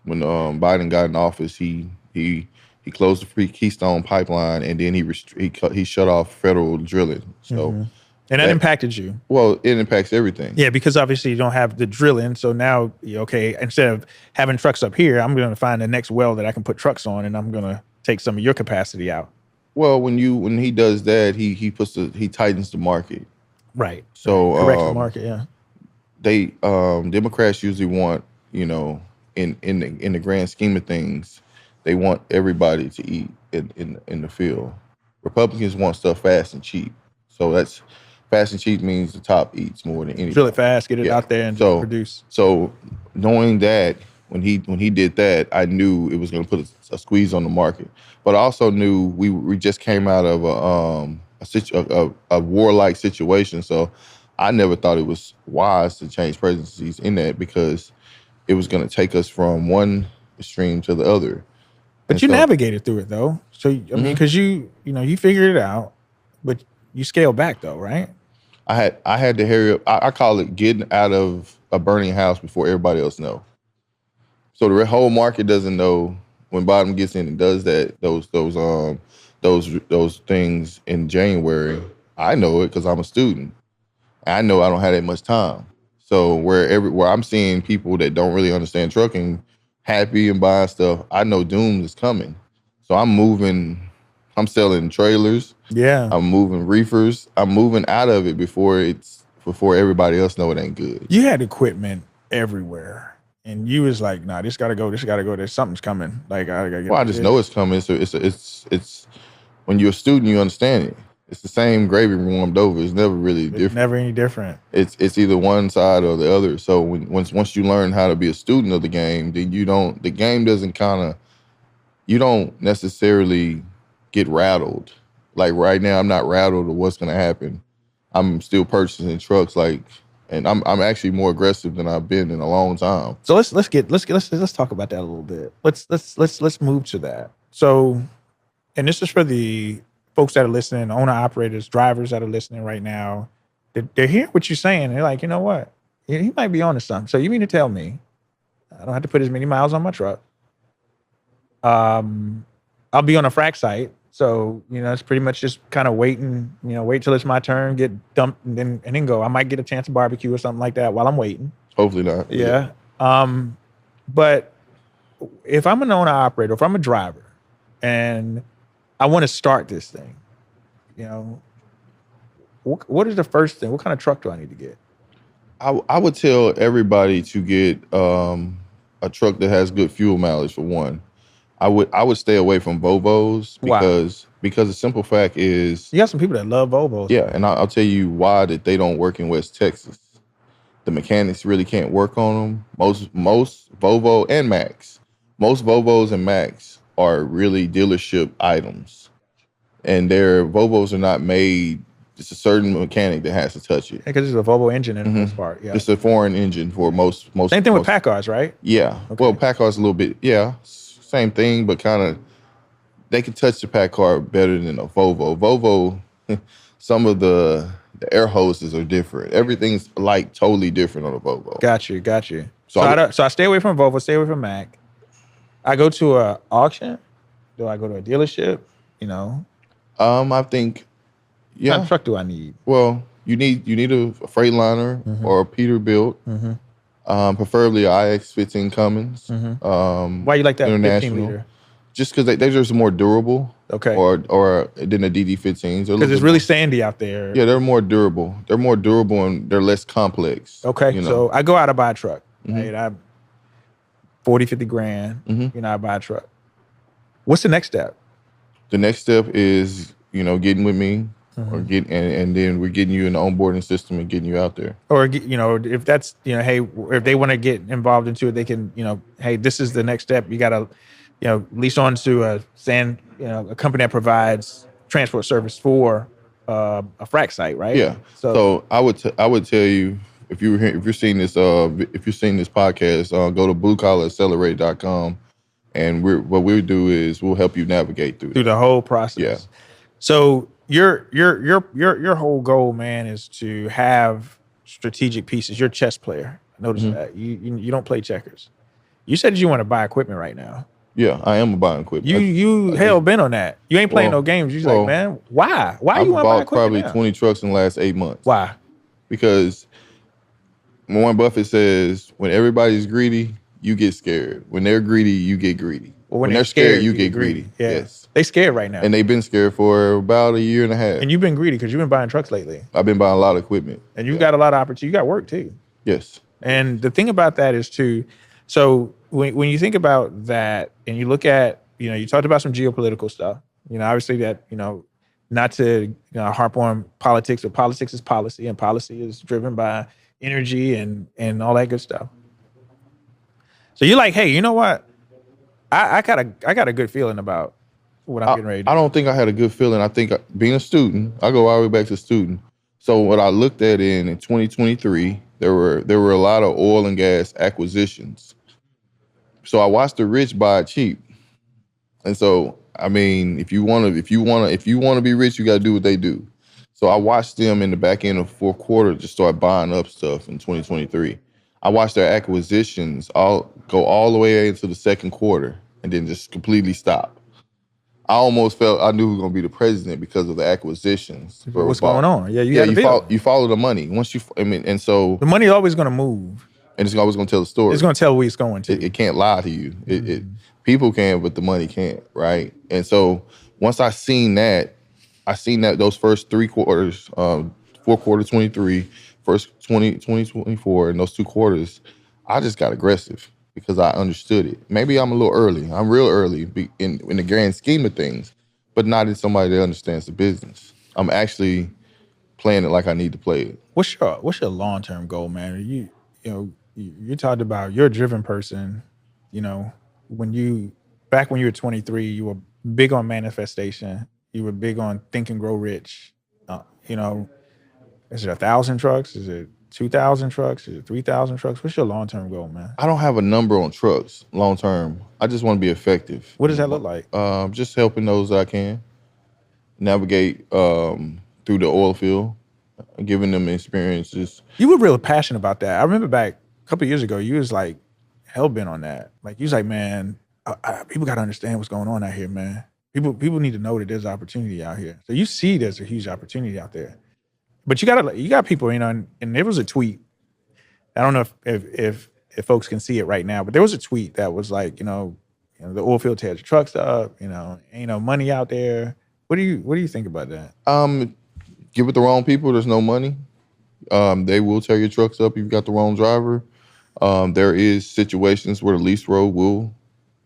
When Biden got in office, he closed the Keystone pipeline, and then he shut off federal drilling. So. And that impacted you. Well, it impacts everything. Yeah, because obviously you don't have the drilling. So now, instead of having trucks up here, I'm going to find the next well that I can put trucks on, and I'm going to take some of your capacity out. Well, when he does that, he tightens the market. Right. So corrects the market. Yeah. They Democrats usually want, in the grand scheme of things, they want everybody to eat in the field. Republicans want stuff fast and cheap. So that's. Fast and cheap means the top eats more than anything. Drill it fast, get it out there, and produce. So knowing that, when he did that, I knew it was going to put a squeeze on the market. But I also knew we just came out of a warlike situation. So I never thought it was wise to change presidencies in that, because it was going to take us from one extreme to the other. But you navigated through it though. So I mean, because you figured it out, but you scaled back though, right? I had to hurry up. I call it getting out of a burning house before everybody else know. So the whole market doesn't know when Biden gets in and does that. Those things in January. I know it because I'm a student. I know I don't have that much time. So where I'm seeing people that don't really understand trucking happy and buying stuff, I know doom is coming. So I'm selling trailers, Yeah. I'm moving reefers, I'm moving out of it before everybody else know it ain't good. You had equipment everywhere, and you was like, "Nah, this gotta go. This gotta go. There's something's coming." Like I gotta Well, I just know it's coming. So it's when you're a student, you understand it. It's the same gravy warmed over. It's never really different. Never any different. It's either one side or the other. So once you learn how to be a student of the game, then the game doesn't you don't necessarily get rattled. Like right now, I'm not rattled of what's gonna happen. I'm still purchasing trucks, and I'm actually more aggressive than I've been in a long time. So let's talk about that a little bit. Let's move to that. So, and this is for the folks that are listening, owner operators, drivers that are listening right now. They're hearing what you're saying. They're like, you know what? He might be on to something. So you mean to tell me I don't have to put as many miles on my truck? I'll be on a frac site. So, it's pretty much just kind of wait till it's my turn, get dumped and then go. I might get a chance to barbecue or something like that while I'm waiting. Hopefully not. Yeah. But if I'm an owner operator, if I'm a driver and I want to start this thing, what is the first thing? What kind of truck do I need to get? I would tell everybody to get a truck that has good fuel mileage for one. I would stay away from Volvos because the simple fact is you got some people that love Volvos. Yeah, and I'll tell you why that they don't work in West Texas. The mechanics really can't work on them. Most Volvo and Max, most Volvos and Max are really dealership items, and their Volvos are not made. It's a certain mechanic that has to touch it. Because it's a Volvo engine in the most part. Yeah, it's a foreign engine for most. Same thing with pack cars, right? Yeah. Okay. Well, pack cars a little bit. Yeah. Same thing, but kind of they can touch the pack car better than a Volvo. Volvo, some of the air hoses are different. Everything's totally different on a Volvo. Got you. So I stay away from Volvo, stay away from Mac. I go to an auction. Do I go to a dealership? I think, yeah. What kind of truck do I need? Well, you need a Freightliner or a Peterbilt. Preferably an IX-15 Cummins. Why you like that 15 liter? Just because they're just more durable. Okay. Or than the DD15s. Because it's really sandy out there. Yeah, they're more durable. They're more durable and they're less complex. Okay. So I go out to buy a truck. Right? I 40, 50 grand. I buy a truck. What's the next step? The next step is, getting with me. Or and then we're getting you in the onboarding system and getting you out there. Or if that's hey, if they want to get involved into it, they can hey, this is the next step. You got to lease on to a company that provides transport service for a frac site, right? Yeah. So I would tell you if you're seeing this podcast, go to bluecollaraccelerator.com, and what we'll do is we'll help you navigate through the whole process. Yeah. So your whole goal, man, is to have strategic pieces. You're a chess player. Notice that you don't play checkers. You said you want to buy equipment right now. Yeah, I am buying equipment. You hell bent on that. You ain't playing no games. You're like, man, why? Why you want to buy equipment? I've bought probably now? 20 trucks in the last 8 months. Why? Because Warren Buffett says when everybody's greedy, you get scared. When they're greedy, you get greedy. Well, when they're scared, you get greedy. Yeah. Yes. They scared right now. And they've been scared for about a year and a half. And you've been greedy because you've been buying trucks lately. I've been buying a lot of equipment. And you've got a lot of opportunity. You got work too. Yes. And the thing about that is too, so when you think about that and you look at, you talked about some geopolitical stuff, obviously that, not to harp on politics, but politics is policy and policy is driven by energy and all that good stuff. So you're like, hey, you know what? I got a good feeling about what I'm getting ready to do. I don't think I had a good feeling. I think being a student, I go all the way back to student. So what I looked at in 2023, there were a lot of oil and gas acquisitions. So I watched the rich buy it cheap. And so, I mean, if you want to be rich, you got to do what they do. So I watched them in the back end of fourth quarter just start buying up stuff in 2023. I watched their acquisitions go all the way into the second quarter and then just completely stop. I almost felt I knew who was gonna be the president because of the acquisitions. What's going on? Yeah, you Yeah, got to build. you follow the money. Once you, I mean, and so The money is always going to move. and it's always gonna tell the story. It's going to tell where it's going to. It can't lie to you. It people can, but the money can't, right? And so once I seen that those first 3 quarters, fourth quarter 23, first 2024, and those 2 quarters, I just got aggressive because I understood it. Maybe I'm a little early. I'm real early in the grand scheme of things, but not in somebody that understands the business. I'm actually playing it like I need to play it. What's your long-term goal, man? You talked about you're a driven person. You know, when you were 23, you were big on manifestation. You were big on think and grow rich. You know, is it 1,000 trucks? Is it 2,000 trucks? Is it 3,000 trucks? What's your long-term goal, man? I don't have a number on trucks long term. I just want to be effective. What does that look like? Just helping those that I can navigate through the oil field, giving them experiences. You were real passionate about that. I remember back a couple of years ago, you was like hell bent on that. Like you was like, man, people got to understand what's going on out here, man. People need to know that there's opportunity out here. So you see there's a huge opportunity out there. But you got people, and there was a tweet. I don't know if folks can see it right now, but there was a tweet that was like, the oil field tears the trucks up, ain't no money out there. What do you think about that? Give it the wrong people, there's no money. They will tear your trucks up if you've got the wrong driver. There is situations where the lease road will,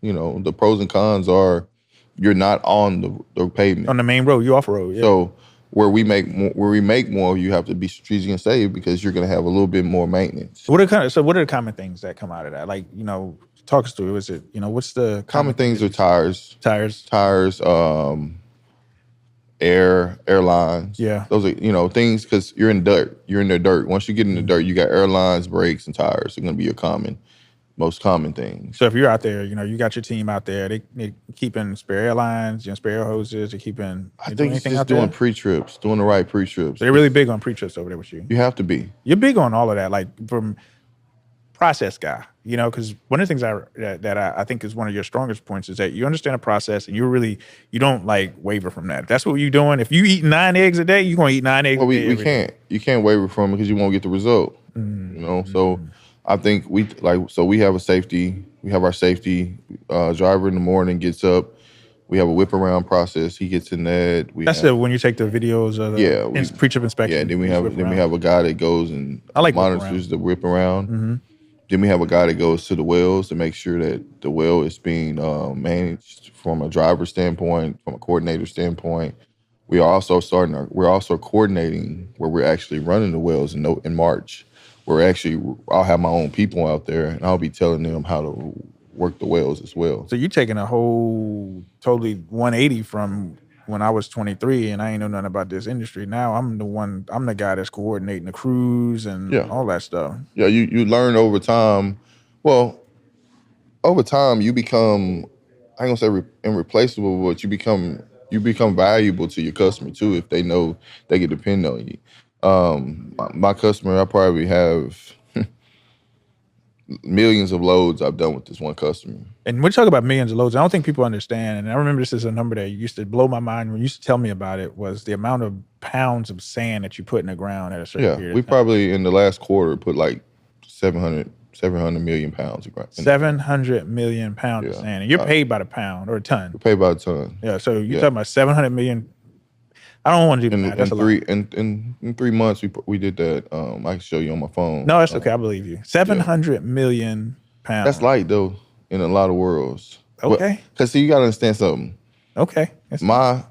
the pros and cons are you're not on the pavement. On the main road, you off road. Yeah. So where we make more, you have to be strategic and save because you're going to have a little bit more maintenance. What are the common things that come out of that? Like, talk us through. Is it, what's the common things are tires, airlines. Yeah. Those are, things because you're in dirt. You're in the dirt. Once you get in the dirt, you got airlines, brakes, and tires are going to be your most common things. So if you're out there, you got your team out there, they keeping spare airlines, spare hoses, they're keeping. I think it's just doing pre-trips, doing the right pre-trips. They're really big on pre-trips over there with you. You have to be. You're big on all of that, like from process guy, because one of the things that I think is one of your strongest points is that you understand the process and you don't like waver from that. If that's what you're doing. If you eat 9 eggs a day, you're going to eat 9 eggs a day. We can't. You can't waver from it because you won't get the result. So I think we have our safety driver in the morning gets up. We have a whip around process. He gets in that. When you take the videos of the pre-trip inspection. Yeah, then we have a guy that goes and monitors the whip around. Mm-hmm. Then we have a guy that goes to the wells to make sure that the well is being managed from a driver standpoint, from a coordinator standpoint. We're also coordinating where we're actually running the wells in March. I'll have my own people out there, and I'll be telling them how to work the wells as well. So you're taking a whole totally 180 from when I was 23 and I ain't know nothing about this industry. Now I'm the guy that's coordinating the crews and all that stuff. Yeah, you learn over time. Well, over time you become, I ain't gonna say irreplaceable, but you become valuable to your customer too if they know they can depend on you. My customer, I probably have millions of loads I've done with this one customer. And when you talk about millions of loads, I don't think people understand. And I remember this is a number that used to blow my mind when you used to tell me about it, was the amount of pounds of sand that you put in the ground at a certain period. Yeah, we probably in the last quarter put like 700 million pounds of ground. 700 million pounds of sand. And you're paid by the pound or a ton. You're paid by the ton. Yeah, so you're talking about 700 million. I don't want to do that. That's in 3 months we did that. I can show you on my phone. No, that's okay. I believe you. 700 million pounds. That's light though in a lot of worlds. Okay. Because see, you got to understand something. Okay. My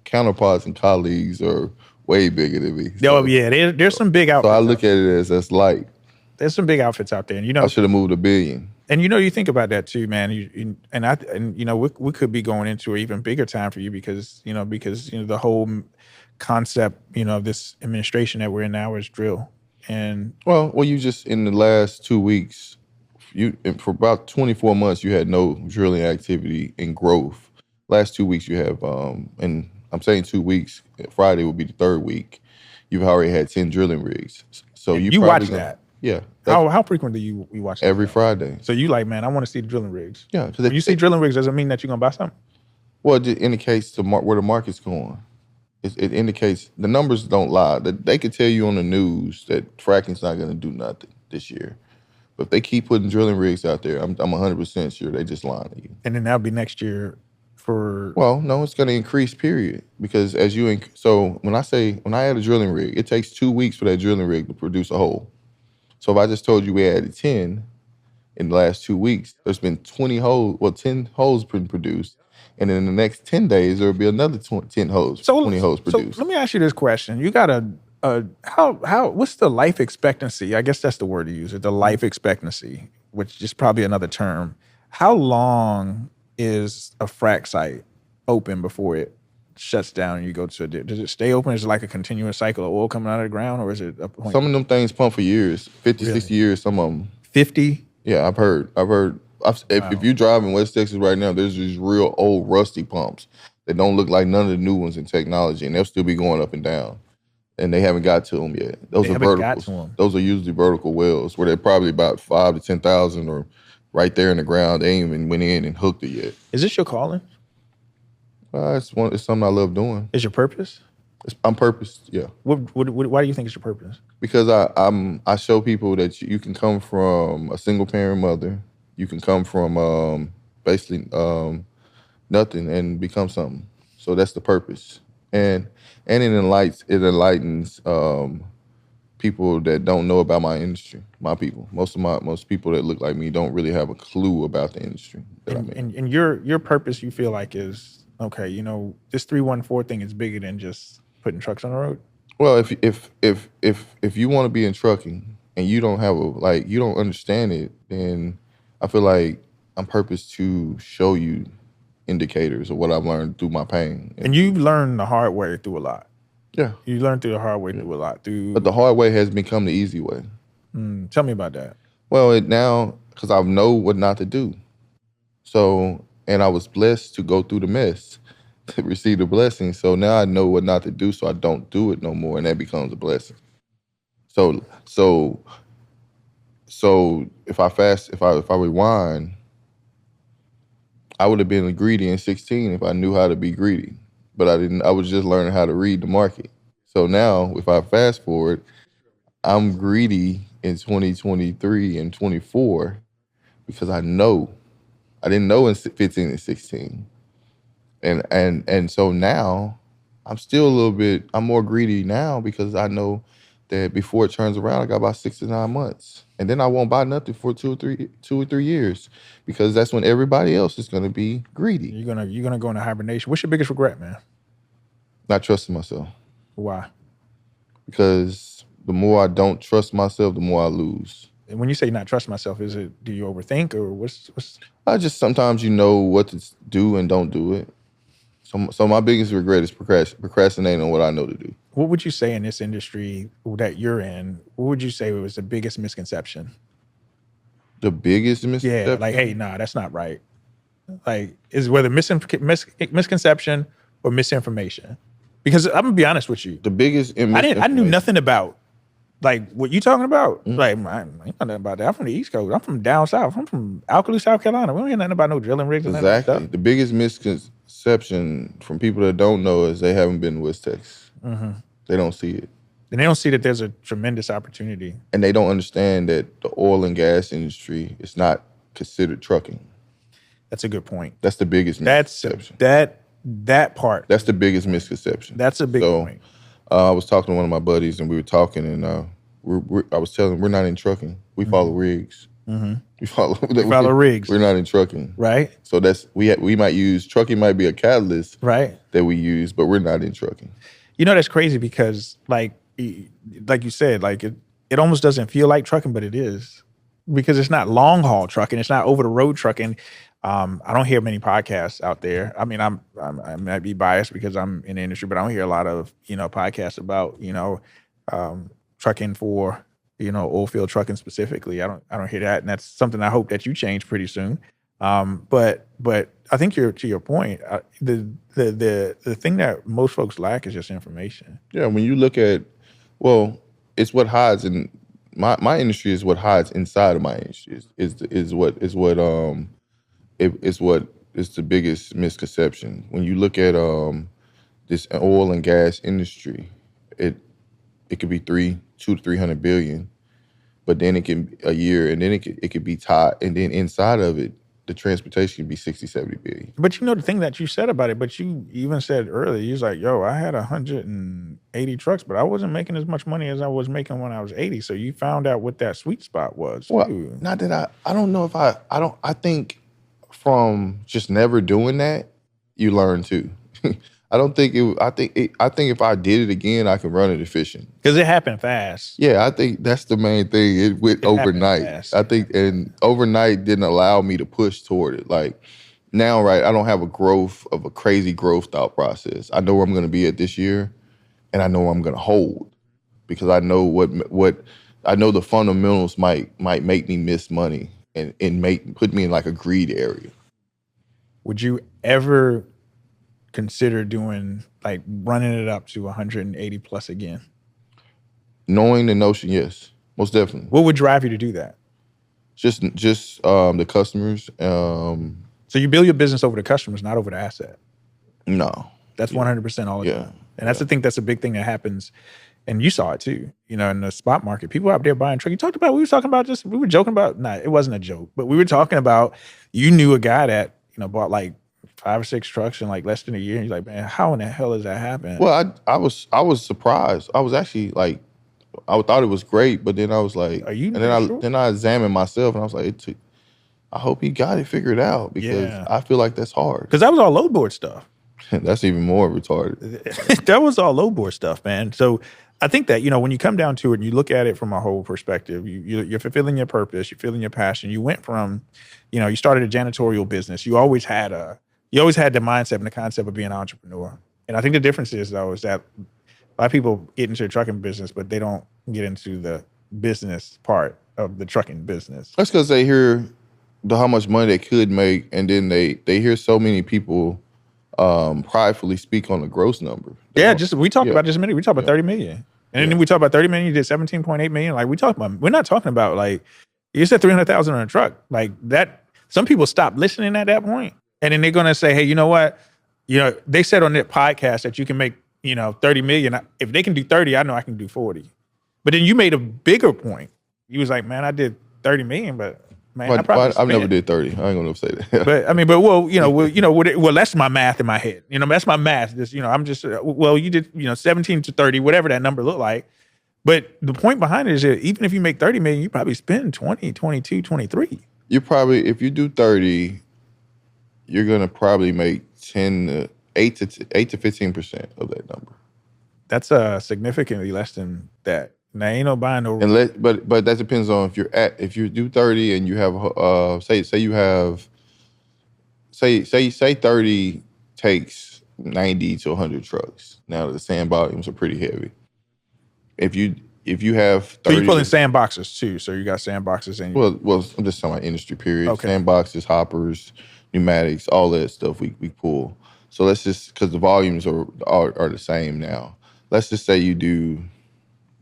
counterparts and colleagues are way bigger than me. So, there's some big outfits. So I look at it as that's light. There's some big outfits out there, and I should have moved $1 billion. And you think about that too, man. We could be going into an even bigger time for you because the whole concept of this administration that we're in now is drill. And you just in the last 2 weeks, for about 24 months you had no drilling activity and growth. Last 2 weeks you have, and I'm saying 2 weeks. Friday will be the third week. You've already had 10 drilling rigs. So you watch that. Yeah. How frequently you watch that? Every Friday. So you like, man, I want to see the drilling rigs. Yeah. Because when you see drilling rigs, doesn't mean that you're going to buy something. Well, it indicates where the market's going. It indicates the numbers don't lie. They could tell you on the news that fracking's not going to do nothing this year. But if they keep putting drilling rigs out there, I'm 100% sure they just lying to you. And then that'll be next year for... Well, no, it's going to increase, period. Because so when I add a drilling rig, it takes 2 weeks for that drilling rig to produce a hole. So if I just told you we added 10 in the last 2 weeks, there's been 10 holes been produced. And then in the next 10 days, there will be another 20 holes produced. So let me ask you this question. You got what's the life expectancy? I guess that's the word you use, the life expectancy, which is probably another term. How long is a frac site open before it shuts down and you go to a dip? Does it stay open? Is it like a continuous cycle of oil coming out of the ground, or is it a point? Some of them things pump for years, 50, really? 60 years, some of them. 50? Yeah, I've heard. If you drive in West Texas right now, there's these real old rusty pumps that don't look like none of the new ones in technology, and they'll still be going up and down. And they haven't got to them yet. Those are verticals. Those are usually vertical wells where they're probably about 5,000 to 10,000 or right there in the ground. They ain't even went in and hooked it yet. Is this your calling? It's something I love doing. Is your purpose? I'm purposed, yeah. Why do you think it's your purpose? Because I show people that you can come from a single parent mother. You can come from basically nothing and become something. So that's the purpose. And it enlightens people that don't know about my industry, my people. Most people that look like me don't really have a clue about the industry that I'm in. And your purpose, you feel like, is, okay, this 314 thing is bigger than just putting trucks on the road? Well, if you want to be in trucking and you don't have you don't understand it, then I feel like I'm purposed to show you indicators of what I've learned through my pain. And you've learned the hard way through a lot. Yeah. You learned through the hard way through a lot. But the hard way has become the easy way. Tell me about that. Well, because I know what not to do. So, and I was blessed to go through the mess to receive the blessing. So now I know what not to do, so I don't do it no more, and that becomes a blessing. So if I rewind, I would have been greedy in 16 if I knew how to be greedy. But I didn't. I was just learning how to read the market. So now, if I fast forward, I'm greedy in 2023 and 24 because I know. I didn't know in 15 and 16. And so now, I'm more greedy now because I know that before it turns around, I got about 6 to 9 months. And then I won't buy nothing for 2 or 3 years because that's when everybody else is going to be greedy. You're gonna go into hibernation. What's your biggest regret, man? Not trusting myself. Why? Because the more I don't trust myself, the more I lose. And when you say not trust myself, do you overthink or what's? I just sometimes what to do and don't do it. So my biggest regret is procrastinating on what I know to do. What would you say in this industry that you're in? What would you say was the biggest misconception? The biggest misconception? Yeah, like, hey, nah, that's not right. Like, is whether misconception or misinformation? Because I'm gonna be honest with you. The biggest I knew nothing about like what you talking about. Mm-hmm. Like, I ain't know nothing about that. I'm from the East Coast. I'm from down south. I'm from Alcalá, South Carolina. We don't hear nothing about no drilling rigs. Exactly. The biggest misconception from people that don't know is they haven't been in West Texas. Mm-hmm. They don't see it. And they don't see that there's a tremendous opportunity. And they don't understand that the oil and gas industry is not considered trucking. That's a good point. That's the biggest misconception. That part. That's the biggest misconception. That's a big point. I was talking to one of my buddies, and we were talking, and I was telling him we're not in trucking. We follow rigs. Mm-hmm. We follow rigs. We're not in trucking, right? So we might use trucking might be a catalyst, right? That we use, but we're not in trucking. That's crazy because like you said, like it almost doesn't feel like trucking, but it is because it's not long haul trucking. It's not over the road trucking. I don't hear many podcasts out there. I mean, I might be biased because I'm in the industry, but I don't hear a lot of, podcasts about, trucking for, oil field trucking specifically. I don't hear that. And that's something I hope that you change pretty soon. But I think to your point, the thing that most folks lack is just information. Yeah. When you look at, it's what hides in my industry is what hides inside of my industry. Is what is the biggest misconception when you look at this oil and gas industry. It could be 200 to 300 billion, but then it can a year, and then it could be tied, and then inside of it, the transportation can be 60, 70 billion. But the thing that you said about it, but you even said earlier, you was like, yo, I had 180 trucks, but I wasn't making as much money as I was making when I was 80. So you found out what that sweet spot was. Well, too. not that I don't know if I think from just never doing that, you learn too. I think if I did it again, I could run it efficient. Because it happened fast. Yeah, I think that's the main thing. It went overnight. I think, and overnight didn't allow me to push toward it. Like now, right, I don't have a crazy growth thought process. I know where I'm going to be at this year, and I know where I'm going to hold because I know what I know the fundamentals might make me miss money and put me in like a greed area. Would you ever consider doing like running it up to 180 plus again? Knowing the notion, yes, most definitely. What would drive you to do that? Just the customers. So you build your business over the customers, not over the asset. No, that's 100% all. Yeah, and that's the thing. That's a big thing that happens, and you saw it too. In the spot market, people out there buying trucks. We were talking about we were joking about. Nah, it wasn't a joke, but we were talking about. You knew a guy that bought like 5 or 6 trucks in like less than a year. And you're like, man, how in the hell does that happen? Well, I was surprised. I was actually like, I thought it was great, but then I was like, are you? And then I examined myself, and I was like, I hope he got it figured out because I feel like that's hard. Because that was all load board stuff. That's even more retarded. That was all load board stuff, man. So I think that when you come down to it and you look at it from a whole perspective, you're fulfilling your purpose, you're feeling your passion. You went from, you started a janitorial business. You always had the mindset and the concept of being an entrepreneur. And I think the difference is that a lot of people get into the trucking business, but they don't get into the business part of the trucking business. That's because they hear how much money they could make, and then they hear so many people pridefully speak on the gross number. We talked about just a minute. We talked about 30 million. And then we talked about 30 million, you did 17.8 million. Like we're not talking about like, you said 300,000 on a truck. Like that, some people stop listening at that point. And then they're going to say, hey, you know what? They said on their podcast that you can make, 30 million. If they can do 30, I know I can do 40. But then you made a bigger point. You was like, man, I did 30 million, but man, I've never did 30. I ain't gonna say that. Well, that's my math in my head. That's my math. I'm just, you did, 17 to 30, whatever that number looked like. But the point behind it is that even if you make 30 million, you probably spend 20, 22, 23. You probably, if you do 30, you're gonna probably make 8 to 15% of that number. That's significantly less than that. Now ain't no buying no. But that depends on if you do 30 and you have say 30 takes 90 to 100 trucks. Now the sand volumes are pretty heavy. If you have 30, so you pulling sandboxes too. So you got sandboxes and well, I'm just talking about industry period. Okay. Sandboxes, hoppers, pneumatics, all that stuff we pull. So let's just, because the volumes are the same now. Let's just say you do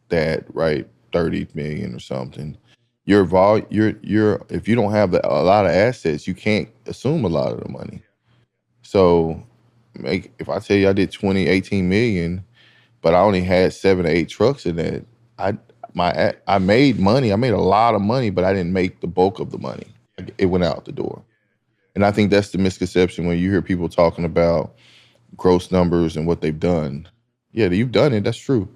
that, right, 30 million or something. Your if you don't have a lot of assets, you can't assume a lot of the money. So if I tell you I did 18 million, but I only had 7 or 8 trucks in that, I made money. I made a lot of money, but I didn't make the bulk of the money. It went out the door. And I think that's the misconception when you hear people talking about gross numbers and what they've done. Yeah, you've done it. That's true.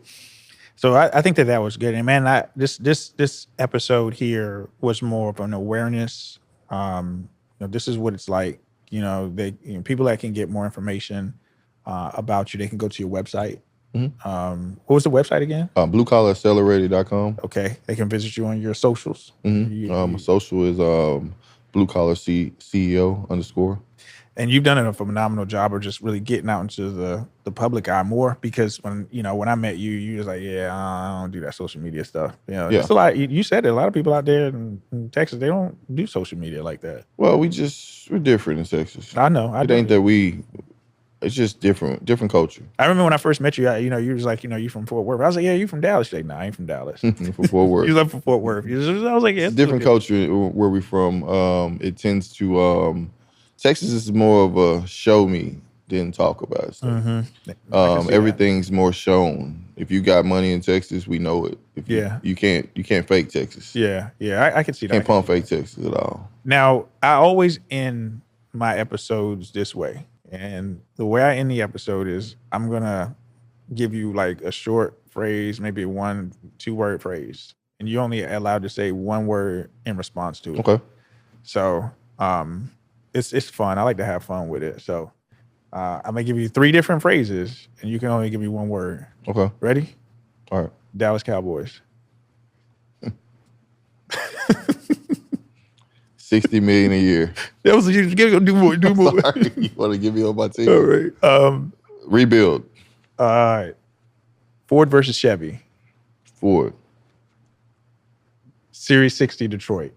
So I think that was good. And man, this episode here was more of an awareness. This is what it's like. People that can get more information about you, they can go to your website. Mm-hmm. What was the website again? BlueCollarAccelerated.com. Okay, they can visit you on your socials. Mm-hmm. Social is BlueCollarCEO _. And you've done a phenomenal job of just really getting out into the public eye more, because when I met you, you was like, I don't do that social media stuff. It's a lot. You said it. A lot of people out there in Texas, they don't do social media like that. Well, we're different in Texas. I know. It ain't that we It's just different culture. I remember when I first met you, you was like, you from Fort Worth. I was like, yeah, you from Dallas? She's like, nah, I ain't from Dallas. From Fort Worth. You left from Fort Worth. I was like, yeah, it's a different culture where we from. It tends to Texas is more of a show me than talk about stuff. Everything's more shown. If you got money in Texas, we know it. If you can't fake Texas. Yeah, I can see that. Can't pump fake Texas at all. Now, I always end my episodes this way. And the way I end the episode is I'm going to give you like a short phrase, maybe a 1-2 word phrase. And you only allowed to say one word in response to it. Okay. So it's fun. I like to have fun with it. So I'm going to give you 3 different phrases and you can only give me one word. Okay. Ready? All right. Dallas Cowboys. 60 million a year. That was you. Do more. Sorry, you want to give me on my team? All right. Rebuild. All right. Ford versus Chevy. Ford. Series 60 Detroit.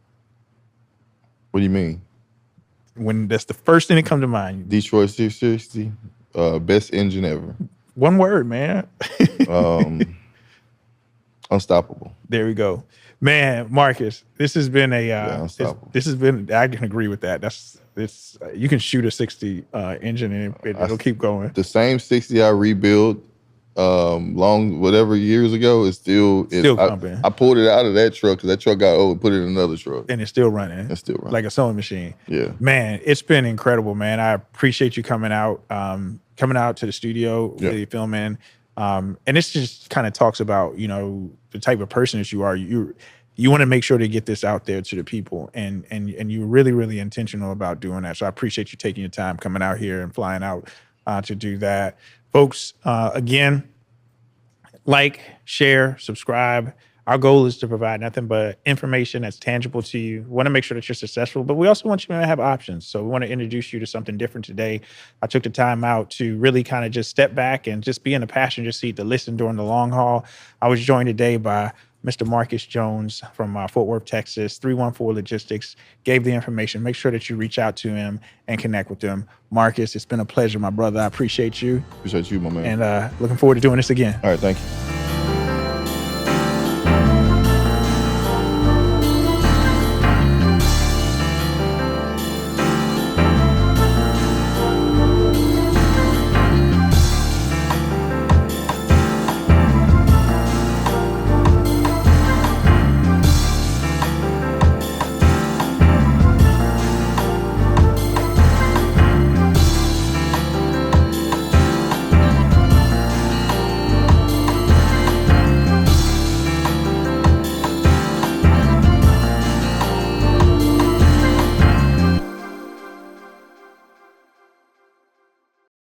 What do you mean? When that's the first thing that comes to mind. Detroit Series 60. Best engine ever. One word, man. Unstoppable. There we go. Man, Marcus, this has been this has been, I can agree with that. You can shoot a 60 engine and it'll keep going. The same 60 I rebuilt whatever years ago is still pumping. I pulled it out of that truck because that truck got old and put it in another truck. And it's still running. Like a sewing machine. Yeah. Man, it's been incredible, man. I appreciate you coming out to the studio, really filming. And this just kind of talks about, the type of person that you are. You want to make sure to get this out there to the people, and you're really, really intentional about doing that. So I appreciate you taking your time coming out here and flying out to do that. Folks, again, like, share, subscribe. Our goal is to provide nothing but information that's tangible to you. We want to make sure that you're successful, but we also want you to have options. So we want to introduce you to something different today. I took the time out to really kind of just step back and just be in the passenger seat to listen during the long haul. I was joined today by Mr. Marcus Jones from Fort Worth, Texas, 314 Logistics, gave the information. Make sure that you reach out to him and connect with him. Marcus, it's been a pleasure, my brother. I appreciate you. Appreciate you, my man. And looking forward to doing this again. All right, thank you.